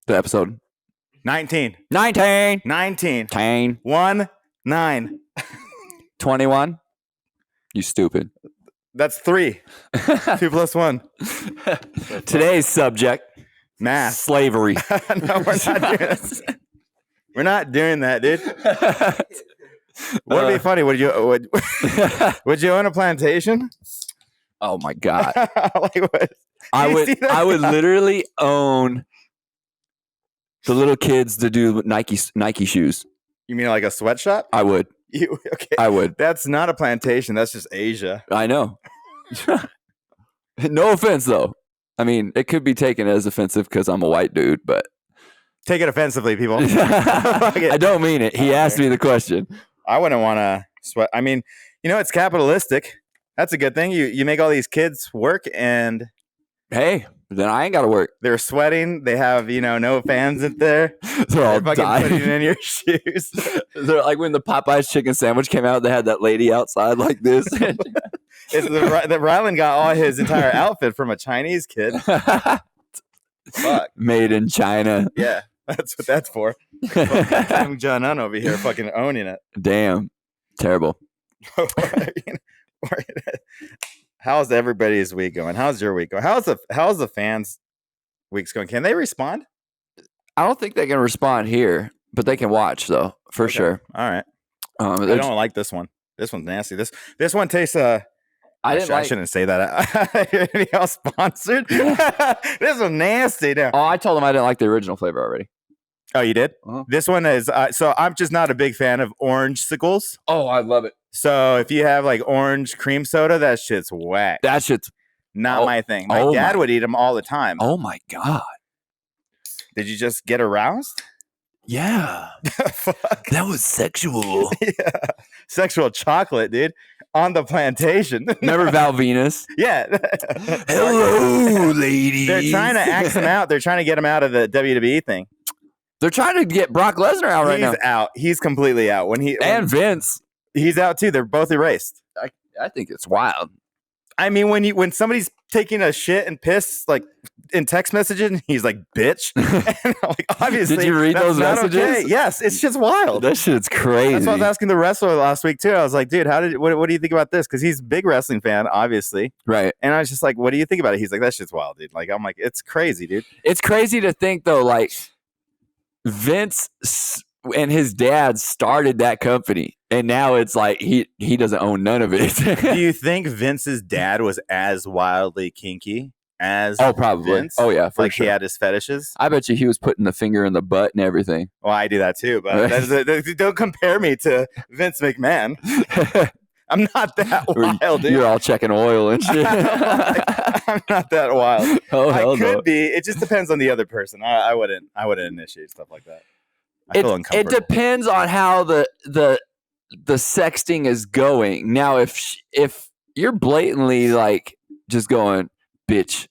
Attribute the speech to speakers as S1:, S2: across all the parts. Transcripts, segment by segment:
S1: The episode.
S2: 19.
S1: 19.
S2: 19.
S1: 10.
S2: 1, 9.
S1: 21. You stupid.
S2: That's 3. 2 plus 1.
S1: Today's subject.
S2: Math.
S1: Slavery.
S2: No, we're not doing this. We're not doing that, dude. Would it be funny? Would you own a plantation?
S1: Oh my God.
S2: Like, what?
S1: I would literally own the little kids to do Nike shoes.
S2: You mean like a sweatshop?
S1: I would.
S2: Okay.
S1: I would.
S2: That's not a plantation. That's just Asia.
S1: I know. No offense, though. I mean, it could be taken as offensive because I'm a white dude, but
S2: take it offensively, people.
S1: I don't mean it. He asked me the question.
S2: I wouldn't want to sweat. I mean, it's capitalistic. That's a good thing. You make all these kids work, and
S1: hey, then I ain't got to work.
S2: They're sweating. They have no fans in there.
S1: They're all dying.
S2: Putting it in your shoes.
S1: They're like when the Popeyes chicken sandwich came out. They had that lady outside like this.
S2: Rylan got all his entire outfit from a Chinese kid. Fuck.
S1: Made in China.
S2: Yeah, that's what that's for. Kim Jong-un over here fucking owning it.
S1: Damn. Terrible.
S2: How's everybody's week going? How's your week going? How's the fans' weeks going? Can they respond?
S1: I don't think they can respond here, but they can watch though, for sure.
S2: All right. I don't like this one. This one's nasty. This one tastes I shouldn't say that. Anything else sponsored? This one's nasty. Now.
S1: Oh, I told them I didn't like the original flavor already.
S2: Oh, you did?
S1: Uh-huh.
S2: This one is so I'm just not a big fan of orange sickles.
S1: Oh, I love it.
S2: So if you have like orange cream soda, that shit's whack.
S1: That shit's
S2: not my thing. My dad would eat them all the time.
S1: Oh my God.
S2: Did you just get aroused?
S1: Yeah.
S2: Fuck.
S1: That was sexual.
S2: Yeah. Sexual chocolate, dude. On the plantation.
S1: Remember Val Venus?
S2: Yeah.
S1: Hello, ladies.
S2: They're trying to axe him out. They're trying to get him out of the WWE thing.
S1: They're trying to get Brock Lesnar out right now.
S2: He's out. He's completely out.
S1: And Vince.
S2: He's out too. They're both erased.
S1: I think it's wild.
S2: I mean, when somebody's taking a shit and piss like in text messaging, he's like, "Bitch." And like, obviously,
S1: did you read those messages?
S2: Okay. Yes, it's just wild.
S1: That shit's crazy.
S2: That's what I was asking the wrestler last week too. I was like, "Dude, what do you think about this?" Because he's a big wrestling fan, obviously,
S1: right?
S2: And I was just like, "What do you think about it?" He's like, "That shit's wild, dude." Like, I'm like, "It's crazy, dude."
S1: It's crazy to think though, like Vince and his dad started that company, and now it's like he doesn't own none of it.
S2: Do you think Vince's dad was as wildly kinky as
S1: probably
S2: Vince?
S1: Oh yeah, for
S2: like
S1: sure.
S2: He had his fetishes.
S1: I bet you he was putting the finger in the butt and everything.
S2: Well, I do that too, but don't compare me to Vince McMahon. I'm not that wild, dude.
S1: You're all checking oil and shit.
S2: I'm not that wild.
S1: Oh,
S2: I could be. It just depends on the other person. I wouldn't initiate stuff like that. I feel uncomfortable.
S1: It depends on how the sexting is going. Now, if you're blatantly like just going, bitch,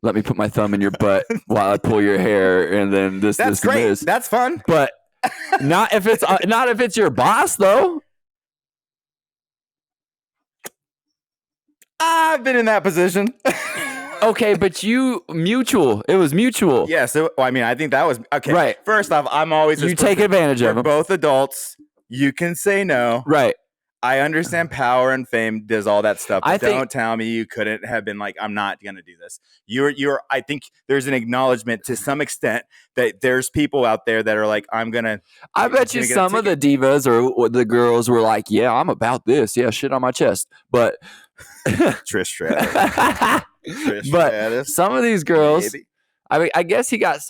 S1: let me put my thumb in your butt while I pull your hair, and then that's great. And this.
S2: That's fun.
S1: But not if it's your boss though.
S2: I've been in that position.
S1: Okay, but it was mutual.
S2: Yes. I think that was okay.
S1: Right.
S2: First off, I'm always
S1: you take advantage of them.
S2: Both adults. You can say no.
S1: Right.
S2: I understand power and fame does all that stuff. But don't tell me you couldn't have been like, I'm not going to do this. I think there's an acknowledgement to some extent that there's people out there that are like, I
S1: bet you some of the divas or the girls were like, yeah, I'm about this. Yeah, shit on my chest. But
S2: Trish Stratus.
S1: But some of these girls, maybe. I mean, I guess he got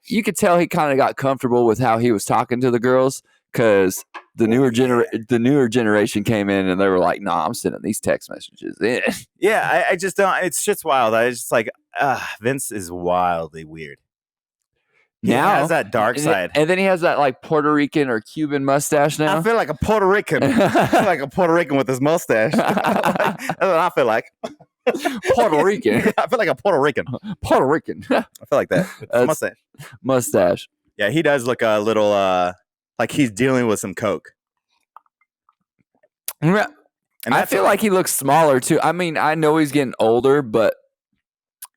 S1: you could tell he kind of got comfortable with how he was talking to the girls because the newer generation came in and they were like, "Nah, I'm sending these text messages in."
S2: Yeah, I just don't. It's just wild. I just like Vince is wildly weird. He has that dark side,
S1: and then he has that like Puerto Rican or Cuban mustache now.
S2: I feel like a Puerto Rican. I feel like a Puerto Rican with his mustache. That's what I feel like.
S1: Puerto Rican.
S2: I feel like a Puerto Rican.
S1: Puerto Rican.
S2: I feel like that.
S1: Mustache.
S2: Yeah, he does look a little like he's dealing with some coke.
S1: And I feel like he looks smaller too. I mean, I know he's getting older, but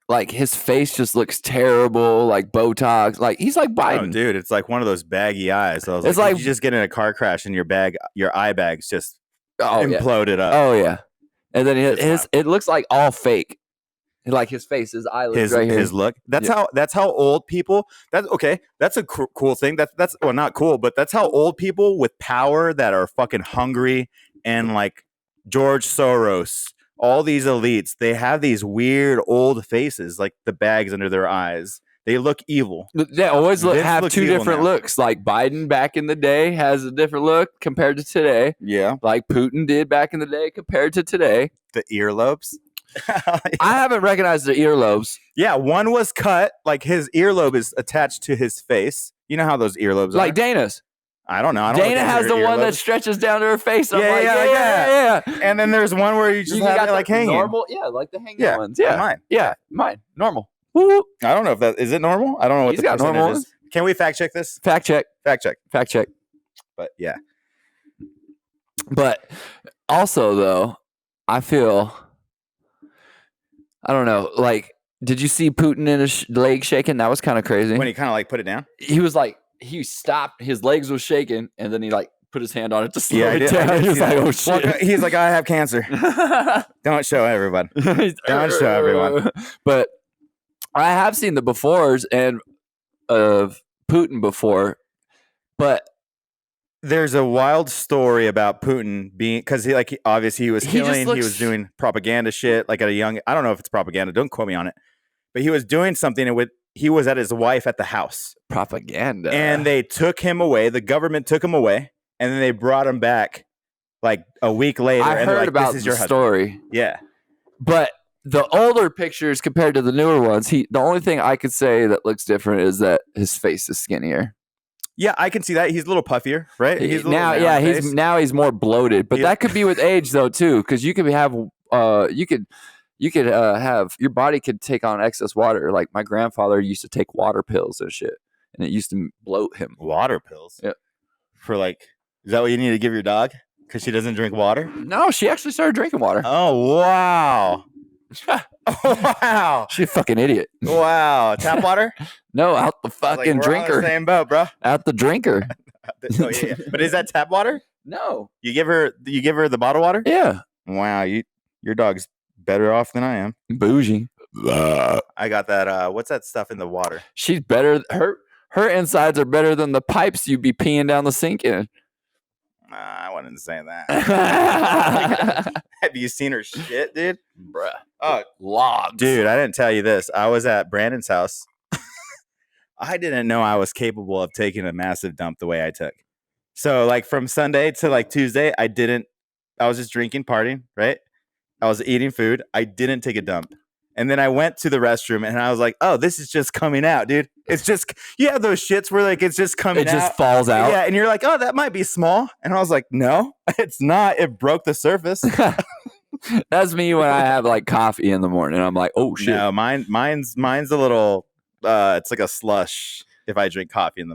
S1: like his face just looks terrible, like Botox. Like he's like Biden.
S2: Oh, dude, it's like one of those baggy eyes. So I was
S1: It's
S2: like,
S1: like-
S2: you just get in a car crash and your eye bag's just
S1: Oh yeah.
S2: imploded up.
S1: Oh yeah. And then
S2: It's wild.
S1: it looks like all fake. Like his face, his eyelids right here.
S2: His look. That's how old people. That's okay. That's a cool thing. That's well, not cool, but that's how old people with power that are fucking hungry and like George Soros, all these elites, they have these weird old faces, like the bags under their eyes. They look evil.
S1: They always have two different
S2: now.
S1: looks. Like Biden back in the day has a different look compared to today.
S2: Yeah,
S1: like Putin did back in the day compared to today.
S2: The earlobes.
S1: I haven't recognized the earlobes.
S2: Yeah, one was cut. Like his earlobe is attached to his face. You know how those earlobes are?
S1: Like Dana's.
S2: I don't know.
S1: Dana has the one that stretches down to her face. I'm yeah.
S2: And then there's one where you just have it like hanging.
S1: Normal, like the hanging ones. Yeah,
S2: mine.
S1: Yeah, mine. Normal. Woo.
S2: I don't know if that is it normal. I don't know what
S1: He's got normal ones.
S2: Can we fact check this?
S1: Fact check.
S2: But yeah.
S1: But also though, I feel. I don't know. Like, did you see Putin in his leg shaking? That was kind of crazy.
S2: When he kind of like put it down?
S1: He was like, he stopped. His legs was shaking, and then he like put his hand on it to slow it down. He was like, oh shit.
S2: Well, he's like, I have cancer. Don't show everyone. Don't show everyone.
S1: But I have seen the befores and of Putin before, but
S2: there's a wild story about Putin being because obviously he was killing, he was doing propaganda shit like at a young. I don't know if it's propaganda. Don't quote me on it, but he was doing something with. He was at his wife at the house.
S1: Propaganda,
S2: and they took him away. The government took him away, and then they brought him back like a week later.
S1: I heard about
S2: this is
S1: the story.
S2: Yeah,
S1: but the older pictures compared to the newer ones, the only thing I could say that looks different is that his face is skinnier.
S2: Yeah, I can see that. He's a little puffier, right?
S1: He's more bloated, but that could be with age though too, because you could have have your body could take on excess water. Like my grandfather used to take water pills and shit, and it used to bloat him.
S2: Water pills?
S1: Yeah.
S2: For like, is that what you need to give your dog? Because she doesn't drink water?
S1: No, she actually started drinking water.
S2: Oh wow. Wow.
S1: She's a fucking idiot.
S2: Wow. Tap water?
S1: No, out the fucking drinker.
S2: On the same boat, bro.
S1: Out the drinker.
S2: Oh, yeah. But is that tap water?
S1: No.
S2: You give her the bottled water?
S1: Yeah.
S2: Wow, your dog's better off than I am.
S1: Bougie.
S2: I got that what's that stuff in the water?
S1: She's better. Her insides are better than the pipes you'd be peeing down the sink in.
S2: I wouldn't say that. Have you seen her shit, dude?
S1: Bruh.
S2: Oh,
S1: logs.
S2: Dude, I didn't tell you this. I was at Brandon's house. I didn't know I was capable of taking a massive dump the way I took. So like from Sunday to like Tuesday, I was just drinking, partying, right? I was eating food. I didn't take a dump. And then I went to the restroom and I was like, oh, this is just coming out, dude. It's just, you have those shits where like it's just coming out.
S1: It just falls out.
S2: Yeah. And you're like, oh, that might be small. And I was like, no, it's not. It broke the surface.
S1: That's me when I have like coffee in the morning. I'm like, oh shit.
S2: No, mine's a little, it's like a slush if I drink coffee in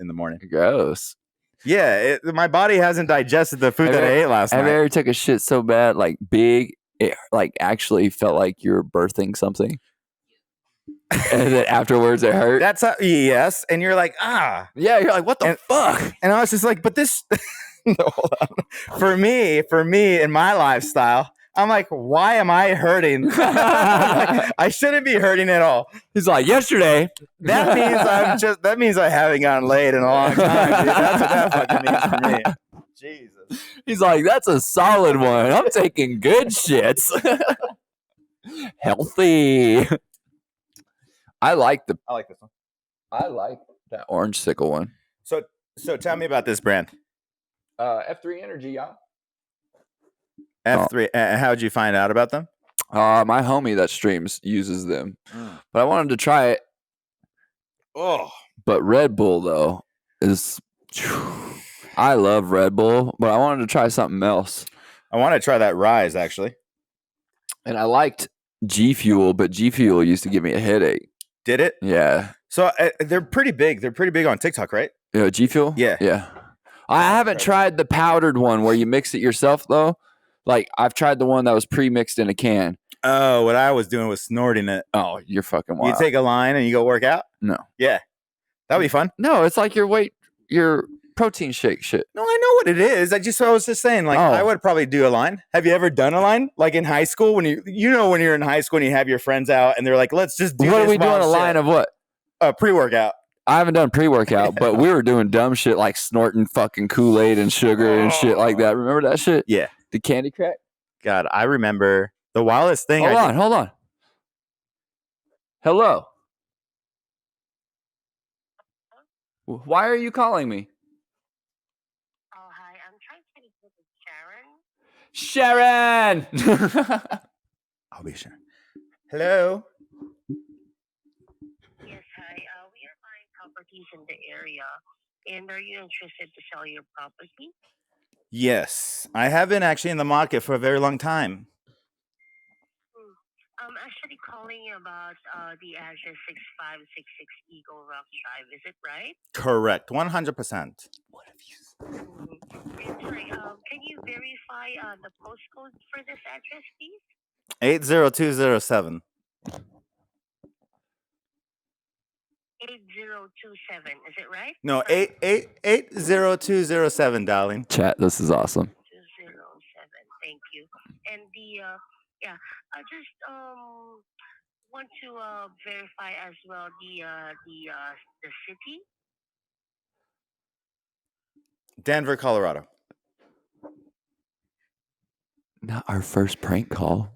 S2: the morning.
S1: Gross.
S2: Yeah. My body hasn't digested the food that I ate last night.
S1: Have you ever took a shit so bad, like big, it like actually felt like you were birthing something? And then afterwards it hurt?
S2: Yes. And you're like, ah.
S1: Yeah, you're like, what the fuck?
S2: And I was just like, but this, no, hold on. For me, in my lifestyle, I'm like, why am I hurting? I shouldn't be hurting at all.
S1: He's like, yesterday.
S2: That means I haven't gotten laid in a long time, dude. That's what that fucking means for me. Jesus.
S1: He's like, that's a solid one. I'm taking good shits. Healthy. I like this one. I like that orange sickle one.
S2: So tell me about this brand.
S1: F3 Energy, y'all.
S2: F3. How'd you find out about them?
S1: My homie that streams uses them, but I wanted to try it.
S2: Oh,
S1: but Red Bull though is. I love Red Bull, but I wanted to try something else.
S2: I want to try that Rise actually,
S1: and I liked G Fuel, but G Fuel used to give me a headache.
S2: Did it?
S1: Yeah.
S2: So they're pretty big. They're pretty big on TikTok, right?
S1: Yeah, G Fuel.
S2: Yeah.
S1: I haven't tried the powdered one where you mix it yourself though. Like I've tried the one that was pre-mixed in a can.
S2: Oh, what I was doing was snorting it.
S1: Oh, you're fucking wild.
S2: You take a line and you go work out?
S1: No.
S2: Yeah. That'd be fun.
S1: No, it's like your protein shake shit.
S2: No, I know what it is. I was just saying, like, I would probably do a line. Have you ever done a line? Like in high school, when when you're in high school and you have your friends out and they're like, let's just do
S1: What
S2: this
S1: are we doing a line of what?
S2: Pre-workout.
S1: I haven't done pre-workout, but we were doing dumb shit like snorting fucking Kool-Aid and sugar and shit like that. Remember that shit?
S2: Yeah.
S1: The candy crack?
S2: God, I remember the wildest thing.
S1: Hold on. Hello. Why are you calling me?
S3: Oh, hi. I'm trying to get
S1: Sharon!
S2: I'll be Sharon. Hello.
S3: Yes, hi. We are buying properties in the area. And are you interested to sell your property?
S2: Yes. I have been actually in the market for a very long time.
S3: I'm actually calling you about the address 6566 Eagle Rock Drive. Is it right?
S2: Correct. 100%.
S3: What have you said? And sorry, can you verify the postcode for this address, please?
S2: 80207.
S3: 8027, is it right?
S2: No, 80207, darling.
S1: Chat, this is awesome.
S3: 207, thank you. And I just want to verify as well the city.
S2: Denver, Colorado.
S1: Not our first prank call.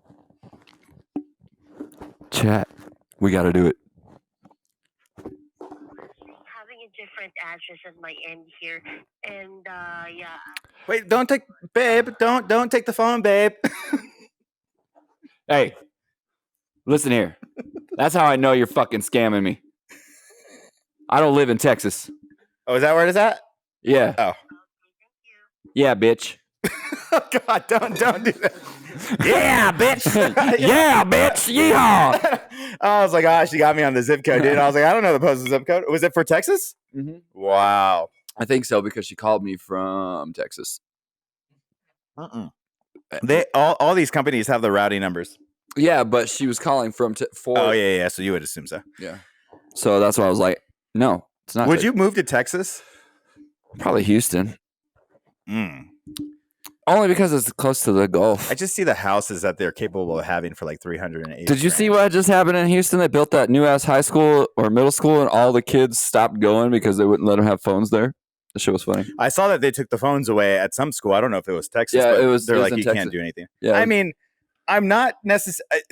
S1: Chat, we got to do it.
S3: Having a different address at my end here, and
S2: Wait, don't take the phone, babe.
S1: Hey, listen here. That's how I know you're fucking scamming me. I don't live in Texas.
S2: Oh, is that where it is at?
S1: Yeah.
S2: Oh.
S1: Yeah, bitch.
S2: Oh God, don't do that.
S1: Yeah, bitch. Yeah, bitch. Yeehaw.
S2: I was like, she got me on the zip code, dude. I was like, I don't know the postal zip code. Was it for Texas?
S1: Mm-hmm.
S2: Wow.
S1: I think so because she called me from Texas.
S2: They all these companies have the routing numbers.
S1: Yeah, but she was calling from
S2: Oh yeah. So you would assume so.
S1: Yeah. So that's why I was like, no, it's not.
S2: Would you move to Texas?
S1: Probably Houston. Only because it's close to the Gulf.
S2: I just see the houses that they're capable of having for like 380.
S1: Did you see what just happened in Houston? They built that new ass high school or middle school, and all the kids stopped going because they wouldn't let them have phones there. The shit was funny.
S2: I saw that they took the phones away at some school. I don't know if it was Texas.
S1: Yeah,
S2: but
S1: it was.
S2: They're like, you
S1: Texas.
S2: can't do anything.
S1: Yeah.
S2: I mean, I'm not necessarily.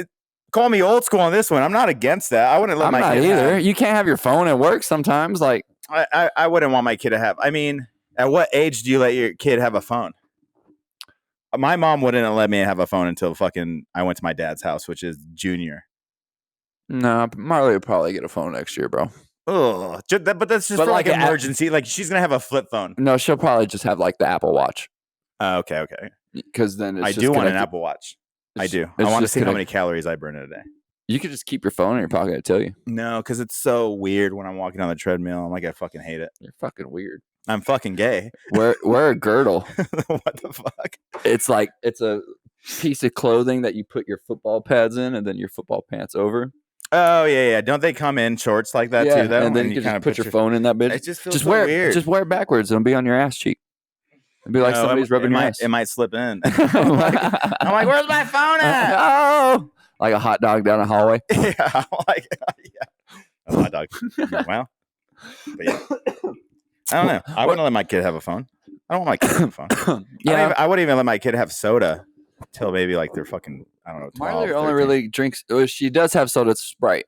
S2: Call me old school on this one. I'm not against that. I wouldn't let my kid
S1: either. You can't have your phone at work sometimes. Like
S2: I wouldn't want my kid to have. I mean, at what age do you let your kid have a phone? My mom wouldn't let me have a phone until I went to my dad's house, which is junior.
S1: No, Marley will probably get a phone next year, bro.
S2: Oh, but that's just for like an emergency. Like she's gonna have a flip phone.
S1: No, she'll probably just have like the Apple Watch.
S2: Okay.
S1: Because then
S2: I do want an Apple Watch. I do. I want to see how many calories I burn in a day.
S1: You could just keep your phone in your pocket. I tell you.
S2: No, because it's so weird when I'm walking on the treadmill. I'm like, I fucking hate it.
S1: You're fucking weird.
S2: I'm fucking gay.
S1: Wear a girdle.
S2: What the fuck?
S1: It's like it's a piece of clothing that you put your football pads in, and then your football pants over.
S2: Oh yeah. Don't they come in shorts like that too? Though,
S1: and then you can just put your phone in that bitch.
S2: It just feels so weird.
S1: Just wear it backwards and it'll be on your ass cheek. It'll be like somebody's rubbing your ass.
S2: It might slip in. I'm like, where's my phone at?
S1: Oh, like a hot dog down a hallway.
S2: Yeah, a hot dog. Well, but yeah. I don't know. I wouldn't let my kid have a phone. I don't want my kid to have a phone. Yeah, I wouldn't even let my kid have soda till maybe like they're fucking, I don't know, 12,
S1: Marley
S2: 13.
S1: only really drinks. She does have soda. It's Sprite.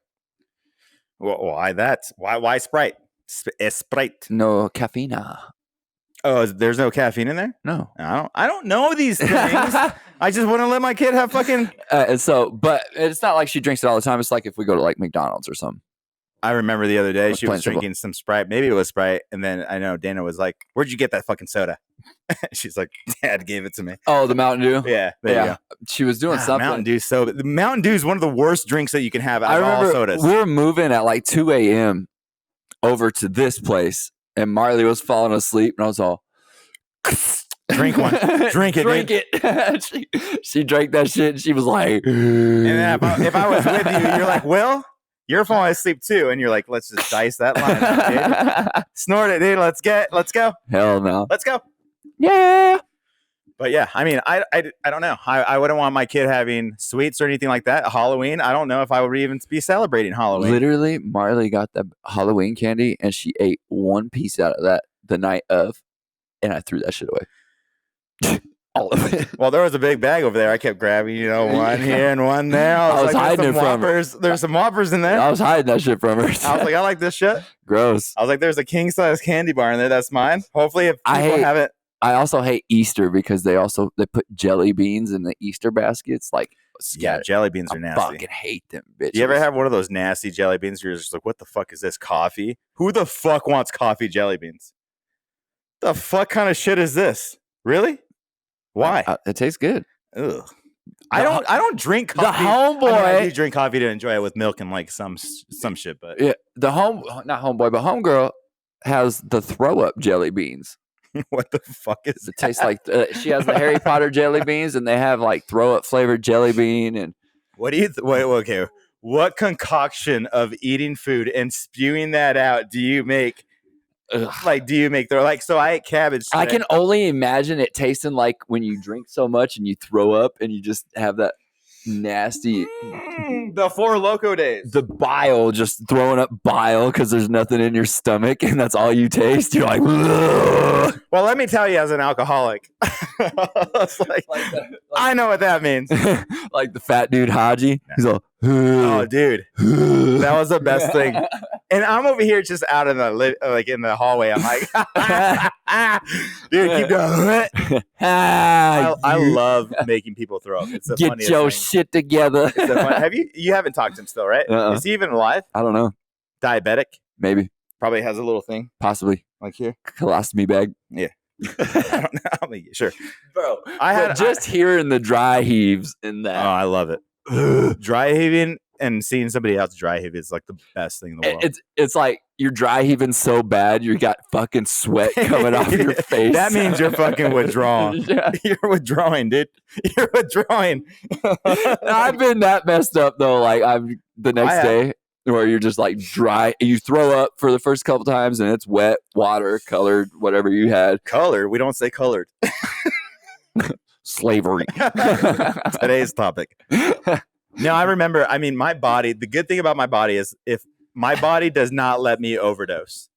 S2: Well, why that? Why Sprite? Sprite.
S1: No caffeine.
S2: Oh, there's no caffeine in there?
S1: No.
S2: I don't know these things. I just want to let my kid have fucking.
S1: But it's not like she drinks it all the time. It's like if we go to like McDonald's or something.
S2: I remember the other day she was drinking some Sprite. Maybe it was Sprite. And then I know Dana was like, where'd you get that fucking soda? She's like, Dad gave it to me.
S1: Oh, the Mountain Dew?
S2: Yeah. There you go.
S1: She was doing something.
S2: Mountain Dew. So the Mountain Dew is one of the worst drinks that you can have out of all sodas.
S1: We were moving at like 2 a.m. over to this place. And Marley was falling asleep. And I was all,
S2: Drink one. Drink it.
S1: Drink it. she drank that shit and she was like.
S2: And then if I was with you, you're like, Will, you're falling asleep too. And you're like, let's just dice that line out, dude. Snort it, dude. Let's go.
S1: Hell no.
S2: Let's go.
S1: Yeah.
S2: But yeah, I mean, I don't know. I wouldn't want my kid having sweets or anything like that. Halloween, I don't know if I would even be celebrating Halloween.
S1: Literally, Marley got the Halloween candy and she ate one piece out of that the night of, and I threw that shit away. All of it.
S2: Well, there was a big bag over there. I kept grabbing, one here and one there. I was like,
S1: hiding it from her.
S2: There's some Whoppers in there.
S1: I was hiding that shit from her.
S2: I was like, I like this shit.
S1: Gross.
S2: I was like, there's a king size candy bar in there. That's mine. Hopefully, if people have it.
S1: I also hate Easter because they put jelly beans in the Easter baskets. Like,
S2: yeah, jelly beans are nasty.
S1: I fucking hate them, bitches.
S2: You ever have one of those nasty jelly beans? You're just like, what the fuck is this? Coffee? Who the fuck wants coffee jelly beans? The fuck kind of shit is this? Really? Why?
S1: It tastes good.
S2: Ugh. I don't drink coffee.
S1: The homeboy.
S2: I do drink coffee to enjoy it with milk and like some shit, but
S1: yeah, not homeboy, but homegirl has the throw up jelly beans.
S2: What the fuck is
S1: it? Tastes like she has the Harry Potter jelly beans, and they have like throw up flavored jelly bean. And
S2: what do you? Wait, okay. What concoction of eating food and spewing that out do you make? Like, do you make so I ate cabbage today.
S1: I can only imagine it tasting like when you drink so much and you throw up and you just have that nasty
S2: the Four Loco days,
S1: the bile, just throwing up bile because there's nothing in your stomach and that's all you taste. You're like, ugh.
S2: Well, let me tell you, as an alcoholic, I know what that means.
S1: Like the fat dude Haji. He's all,
S2: oh, dude, that was the best thing. And I'm over here just out in the hallway. I'm like, dude, keep going. I love making people throw up. It's the
S1: Get
S2: funniest
S1: your
S2: thing.
S1: Shit together.
S2: You haven't talked to him still, right? Is he even alive?
S1: I don't know.
S2: Diabetic?
S1: Maybe.
S2: Probably has a little thing.
S1: Possibly.
S2: Like here?
S1: Colostomy bag.
S2: Yeah. I don't know. I mean, sure.
S1: Bro, hearing the dry heaves in that.
S2: Oh, I love it. Dry heaving and seeing somebody else dry heave is like the best thing in the world.
S1: It's like you're dry heaving so bad you got fucking sweat coming off your face.
S2: That means you're fucking withdrawing. Yeah. You're withdrawing, dude. You're withdrawing.
S1: I've been that messed up though. Like I'm the next day where you're just like dry. You throw up for the first couple times and it's wet, water, colored, whatever you had.
S2: Colored? We don't say colored.
S1: Slavery.
S2: Today's topic. No, I remember. I mean, my body, the good thing about my body is if my body does not let me overdose.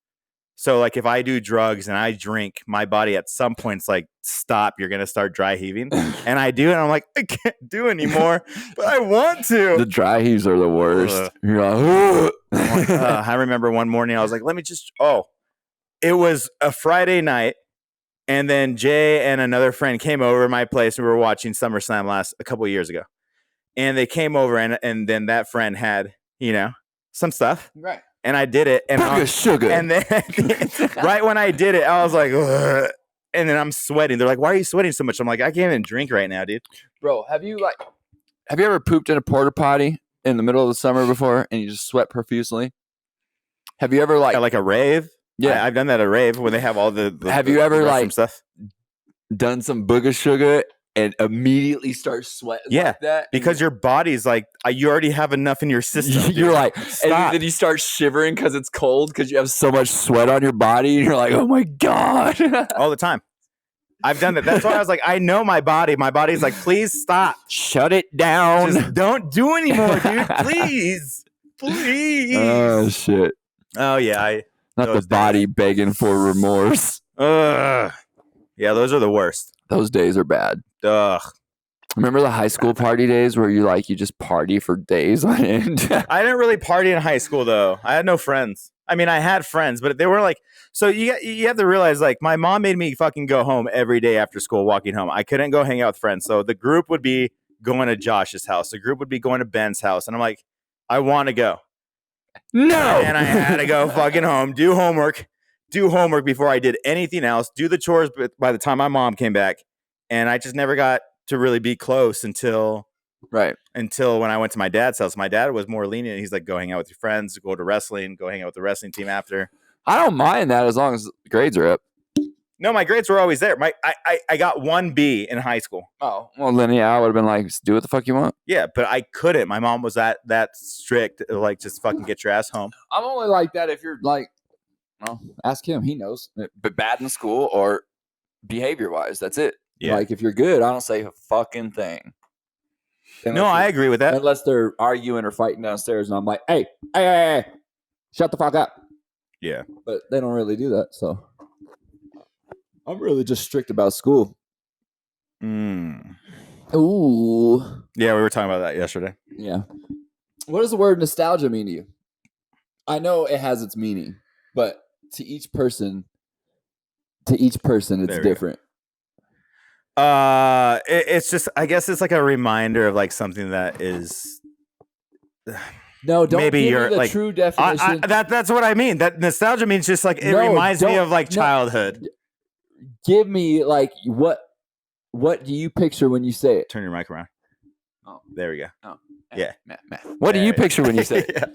S2: So like if I do drugs and I drink, my body at some point's like, stop, you're going to start dry heaving. And I do. And I'm like, I can't do anymore, but I want to.
S1: The dry heaves are the worst. You're like,
S2: I remember one morning I was like, it was a Friday night. And then Jay and another friend came over to my place and we were watching SummerSlam a couple of years ago. And they came over and then that friend had, some stuff.
S1: Right.
S2: And I did it. And
S1: sugar.
S2: And then right when I did it, I was like, ugh. And then I'm sweating. They're like, why are you sweating so much? I'm like, I can't even drink right now, dude.
S1: Bro, have you ever pooped in a porta potty in the middle of the summer before and you just sweat profusely? Have you ever
S2: like a rave?
S1: Yeah.
S2: I've done that at a rave when they have all the
S1: have you ever
S2: stuff?
S1: Done some booger sugar and immediately start sweating like that?
S2: Because your body's like, you already have enough in your system. Dude.
S1: You're like,
S2: stop.
S1: And then you start shivering because it's cold because you have so much sweat on your body. And you're like, oh my God.
S2: All the time. I've done that. That's why I was like, I know my body. My body's like, please stop.
S1: Shut it down.
S2: Just don't do anymore, dude. Please. Please.
S1: Oh, shit.
S2: Oh, yeah.
S1: Not the body begging for remorse.
S2: Yeah, those are the worst.
S1: Those days are bad.
S2: Ugh.
S1: Remember the high school party days where you just party for days on end?
S2: I didn't really party in high school though. I had no friends. I mean, I had friends, but they were like, so you have to realize like my mom made me fucking go home every day after school, walking home. I couldn't go hang out with friends. So the group would be going to Josh's house. The group would be going to Ben's house. And I'm like, I want to go.
S1: No.
S2: And I had to go fucking home, do homework before I did anything else, do the chores. But by the time my mom came back, and I just never got to really be close until when I went to my dad's house. My dad was more lenient. He's like, go hang out with your friends, go to wrestling, go hang out with the wrestling team after.
S1: I don't mind that as long as grades are up.
S2: No, my grades were always there. I got 1 B in high school.
S1: Oh, well, then yeah, I would have been like, do what the fuck you want.
S2: Yeah, but I couldn't. My mom was that strict. Like, just fucking get your ass home.
S1: I'm only like that if you're like, well, ask him. He knows. But bad in school or behavior wise, that's it. Yeah. Like if you're good, I don't say a fucking thing.
S2: No, I agree with that.
S1: Unless they're arguing or fighting downstairs, and I'm like, hey, shut the fuck up.
S2: Yeah,
S1: but they don't really do that, so. I'm really just strict about school. Ooh.
S2: Yeah, we were talking about that yesterday.
S1: Yeah. What does the word nostalgia mean to you? I know it has its meaning, but to each person, it's different.
S2: It's just, I guess it's like a reminder of like something that is.
S1: No, don't maybe give you're me the like true definition.
S2: That's what I mean. That nostalgia means just like it reminds me of like childhood.
S1: Give me like what do you picture when you say it?
S2: Turn your mic around. Oh, there we go. Oh, yeah.
S1: What do you picture when you say it?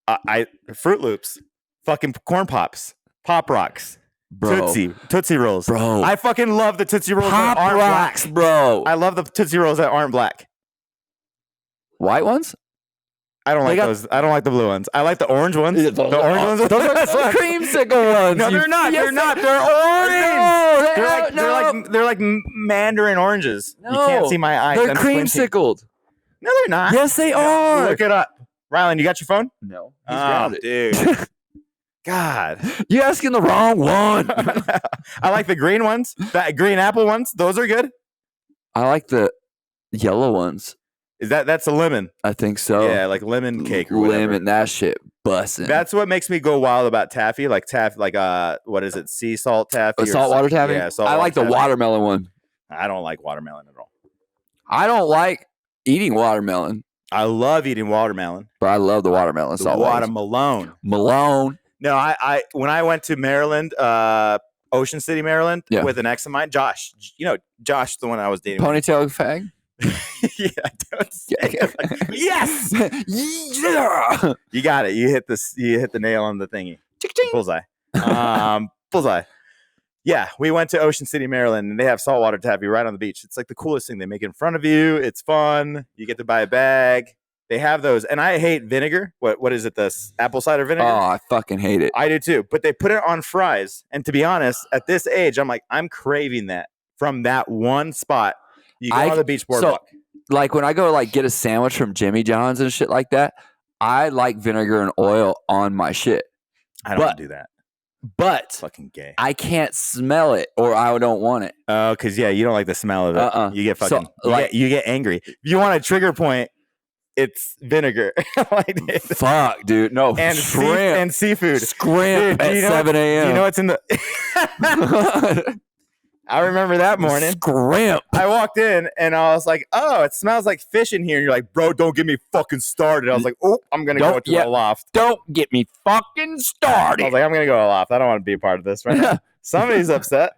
S2: I Fruit Loops, fucking corn pops, Pop Rocks, bro. Tootsie Rolls, bro. I fucking love the Tootsie Rolls
S1: Pop
S2: that aren't
S1: Rocks,
S2: black,
S1: bro.
S2: I love the Tootsie Rolls that aren't black.
S1: White ones?
S2: I don't like those. I don't like the blue ones. I like the orange ones. The orange ones.
S1: Those are creamsicle ones.
S2: No, they're not. They're not. They're orange. No, they're like mandarin oranges. No, you can't see my eyes.
S1: They're creamsicled.
S2: No, they're not.
S1: Yes, they are.
S2: Look it up. Rylan, you got your phone?
S1: No.
S2: He's grounded. Dude. God.
S1: You asking the wrong one.
S2: I like the green ones. The green apple ones. Those are good.
S1: I like the yellow ones.
S2: Is that's a lemon?
S1: I think so.
S2: Yeah, like lemon cake or whatever.
S1: Lemon, that shit bussin'.
S2: That's what makes me go wild about taffy. Like what is it? Sea salt taffy?
S1: Saltwater taffy?
S2: Yeah,
S1: I like the watermelon one.
S2: I don't like watermelon at all.
S1: I don't like eating watermelon.
S2: I love eating watermelon.
S1: But I love the watermelon.
S2: The watermelon.
S1: Malone.
S2: No, I when I went to Maryland, Ocean City, Maryland, with an ex of mine, Josh. You know, Josh, the one I was dating.
S1: Ponytail fag?
S2: Yeah, don't say it. Yes.
S1: Yeah.
S2: You got it. You hit the nail on the thingy. Bullseye. Bullseye. Yeah, we went to Ocean City, Maryland, and they have saltwater taffy right on the beach. It's like the coolest thing. They make it in front of you. It's fun. You get to buy a bag. They have those, and I hate vinegar. What is it? The apple cider vinegar?
S1: Oh, I fucking hate it.
S2: I do too. But they put it on fries, and to be honest, at this age, I'm like, I'm craving that from that one spot. You go on the beach boardwalk.
S1: So, like when I go like get a sandwich from Jimmy John's and shit like that, I like vinegar and oil on my shit.
S2: I don't do that.
S1: But
S2: fucking gay.
S1: I can't smell it, or I don't want it.
S2: Oh, because you don't like the smell of it. You get fucking you get angry. If you want a trigger point, it's vinegar.
S1: Fuck, dude. No,
S2: and shrimp and seafood.
S1: Scrimp at 7 a.m.
S2: You know what's in the? I remember that morning.
S1: Scrimp.
S2: I walked in and I was like, "Oh, it smells like fish in here." And you're like, "Bro, don't get me fucking started." I was like, "Oh, I'm gonna go to the loft."
S1: Don't get me fucking started.
S2: I was like, "I'm gonna go to the loft. I don't want to be a part of this right now." Somebody's upset.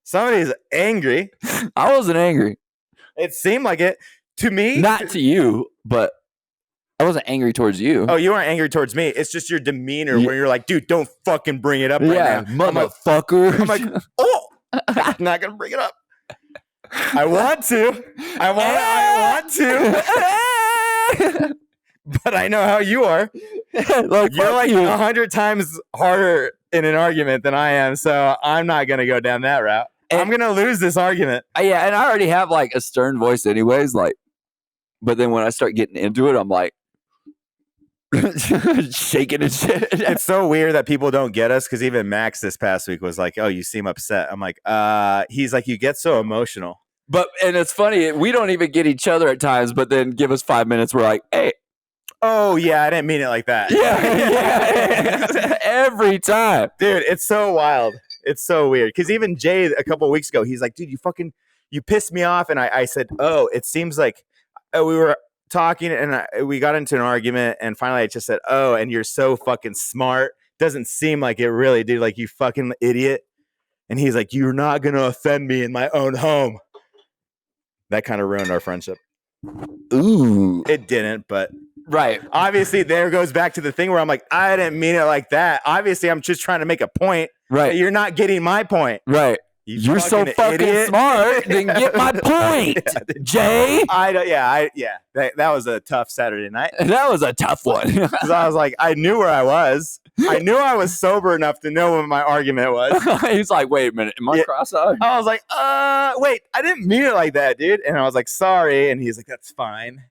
S2: Somebody's angry.
S1: I wasn't angry.
S2: It seemed like it to me.
S1: Not to you, but I wasn't angry towards you.
S2: Oh, you weren't angry towards me. It's just your demeanor where you're like, "Dude, don't fucking bring it up right now,
S1: motherfucker."
S2: I'm like, "Oh." I'm not gonna bring it up. I want to. I want to. But I know how you are. You're like 100 times harder in an argument than I am, so I'm not gonna go down that route. And I'm gonna lose this argument.
S1: Yeah, and I already have like a stern voice, anyways. Like, but then when I start getting into it, I'm like. Shaking and shit.
S2: It's so weird that people don't get us because even Max this past week was like, "Oh, you seem upset." I'm like, he's like, "You get so emotional."
S1: And it's funny, we don't even get each other at times, but then give us 5 minutes, we're like, "Hey,
S2: oh yeah, I didn't mean it like that."
S1: Yeah. Every time,
S2: dude. It's so wild. It's so weird because even Jay a couple of weeks ago, he's like, "Dude, you pissed me off," and I said, "Oh, it seems like we were." Talking and we got into an argument and finally I just said, "Oh, and you're so fucking smart. Doesn't seem like it really, dude. Like you fucking idiot." And he's like, "You're not gonna offend me in my own home." That kind of ruined our friendship.
S1: Ooh,
S2: it didn't, but
S1: right.
S2: Obviously, there goes back to the thing where I'm like, I didn't mean it like that. Obviously, I'm just trying to make a point.
S1: Right.
S2: You're not getting my point.
S1: Right. You're so fucking
S2: idiot.
S1: smart. Then get my point, Jay.
S2: That was a tough Saturday night.
S1: That was a tough one.
S2: Because I was like, I knew where I was. I knew I was sober enough to know what my argument was.
S1: He's like, wait a minute, am I cross-eyed?
S2: I was like, wait, I didn't mean it like that, dude. And I was like, sorry. And he's like, that's fine.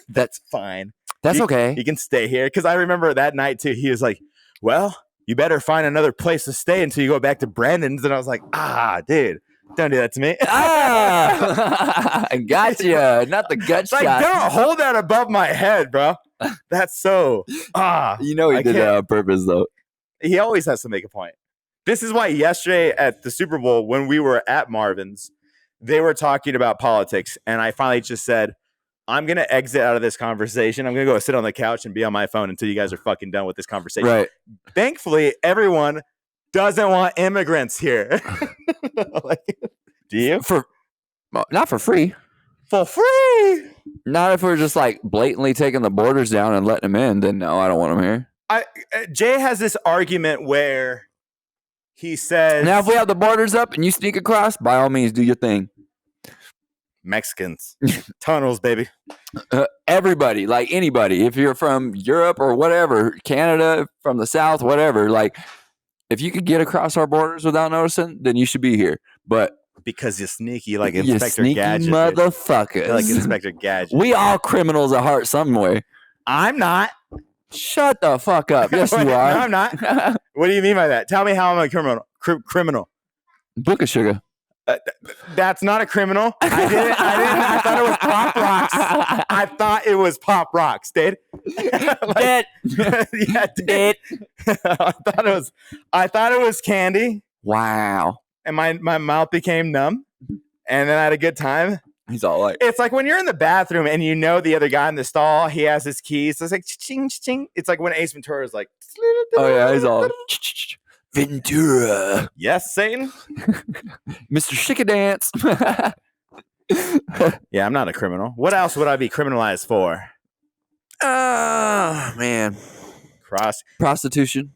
S2: That's fine.
S1: That's okay.
S2: You can stay here. Because I remember that night too. He was like, well, you better find another place to stay until you go back to Brandon's. And I was like, dude, don't do that to me.
S1: I got you. Not the gut shot.
S2: Like, don't hold that above my head, bro. That's so.
S1: You know he did that on purpose, though.
S2: He always has to make a point. This is why yesterday at the Super Bowl, when we were at Marvin's, they were talking about politics. And I finally just said, I'm going to exit out of this conversation. I'm going to go sit on the couch and be on my phone until you guys are fucking done with this conversation.
S1: Right.
S2: Thankfully, everyone doesn't want immigrants here. Like, do you?
S1: Not for free.
S2: For free.
S1: Not if we're just like blatantly taking the borders down and letting them in. Then no, I don't want them here.
S2: Jay has this argument where he says,
S1: now if we have the borders up and you sneak across, by all means, do your thing.
S2: Mexicans. Tunnels, baby.
S1: Everybody, like anybody. If you're from Europe or whatever, Canada, from the South, whatever, like if you could get across our borders without noticing, then you should be here. But
S2: because you're sneaky like Inspector Gadget.
S1: Motherfuckers.
S2: Like Inspector Gadget.
S1: We all criminals at heart some way.
S2: I'm not.
S1: Shut the fuck up. Yes, you are.
S2: No, I'm not. What do you mean by that? Tell me how I'm a criminal.
S1: Book of sugar.
S2: That's not a criminal. I thought it was Pop Rocks. I thought it was Pop Rocks, dude.
S1: Dead.
S2: Yeah, dead. I thought it was candy.
S1: Wow.
S2: And my mouth became numb. And then I had a good time.
S1: He's all like,
S2: it's like when you're in the bathroom and you know the other guy in the stall, he has his keys. So it's like ching ching. It's like when Ace Ventura is like,
S1: oh yeah, he's all Ventura.
S2: Yes, Satan.
S1: Mr. Shikadance.
S2: Yeah, I'm not a criminal. What else would I be criminalized for?
S1: Man. Prostitution.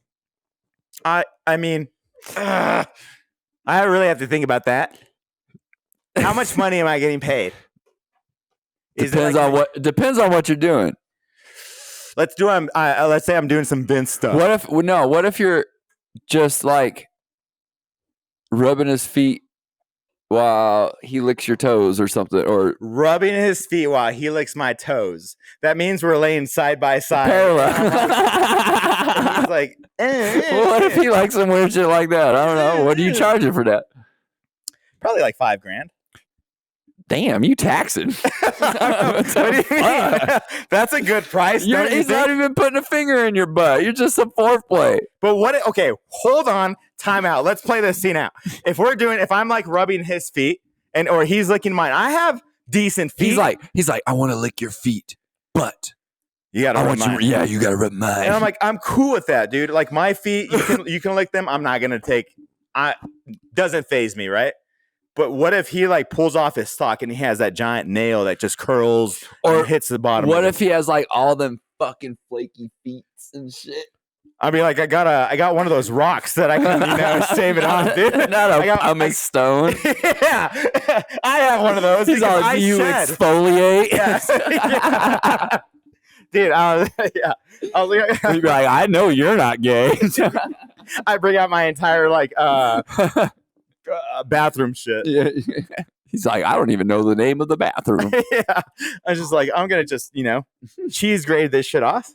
S2: I mean, I really have to think about that. How much money am I getting paid?
S1: Depends on what you're doing.
S2: Let's say I'm doing some Vince stuff.
S1: What if you're just like rubbing his feet while he licks your toes or something, or
S2: rubbing his feet while he licks my toes? That means we're laying side by side.
S1: Parallel.
S2: He's like,
S1: what if he likes some weird shit like that? I don't know. What do you charge him for that?
S2: Probably like $5,000.
S1: Damn, you taxing.
S2: What do you mean? That's a good price.
S1: He's not even putting a finger in your butt. You're just a foreplay.
S2: But okay, hold on. Time out. Let's play this scene out. If I'm like rubbing his feet or he's licking mine, I have decent feet.
S1: He's like, I want to lick your feet, but
S2: you gotta rub mine.
S1: You gotta rub mine.
S2: And I'm like, I'm cool with that, dude. Like my feet, you can lick them. I'm not gonna doesn't faze me, right? But what if he like pulls off his sock and he has that giant nail that just curls or hits the bottom?
S1: What if he has like all them fucking flaky feet and shit?
S2: I mean, like I got one of those rocks that I can save it on, dude.
S1: Not a pumice stone.
S2: Yeah, I have one of those.
S1: He's all you exfoliate.
S2: Yeah. Dude, I was like,
S1: you'd be like, I know you're not gay.
S2: I bring out my entire like bathroom shit.
S1: Yeah. He's like, I don't even know the name of the bathroom.
S2: Yeah. I was just like, I'm gonna just cheese grade this shit off.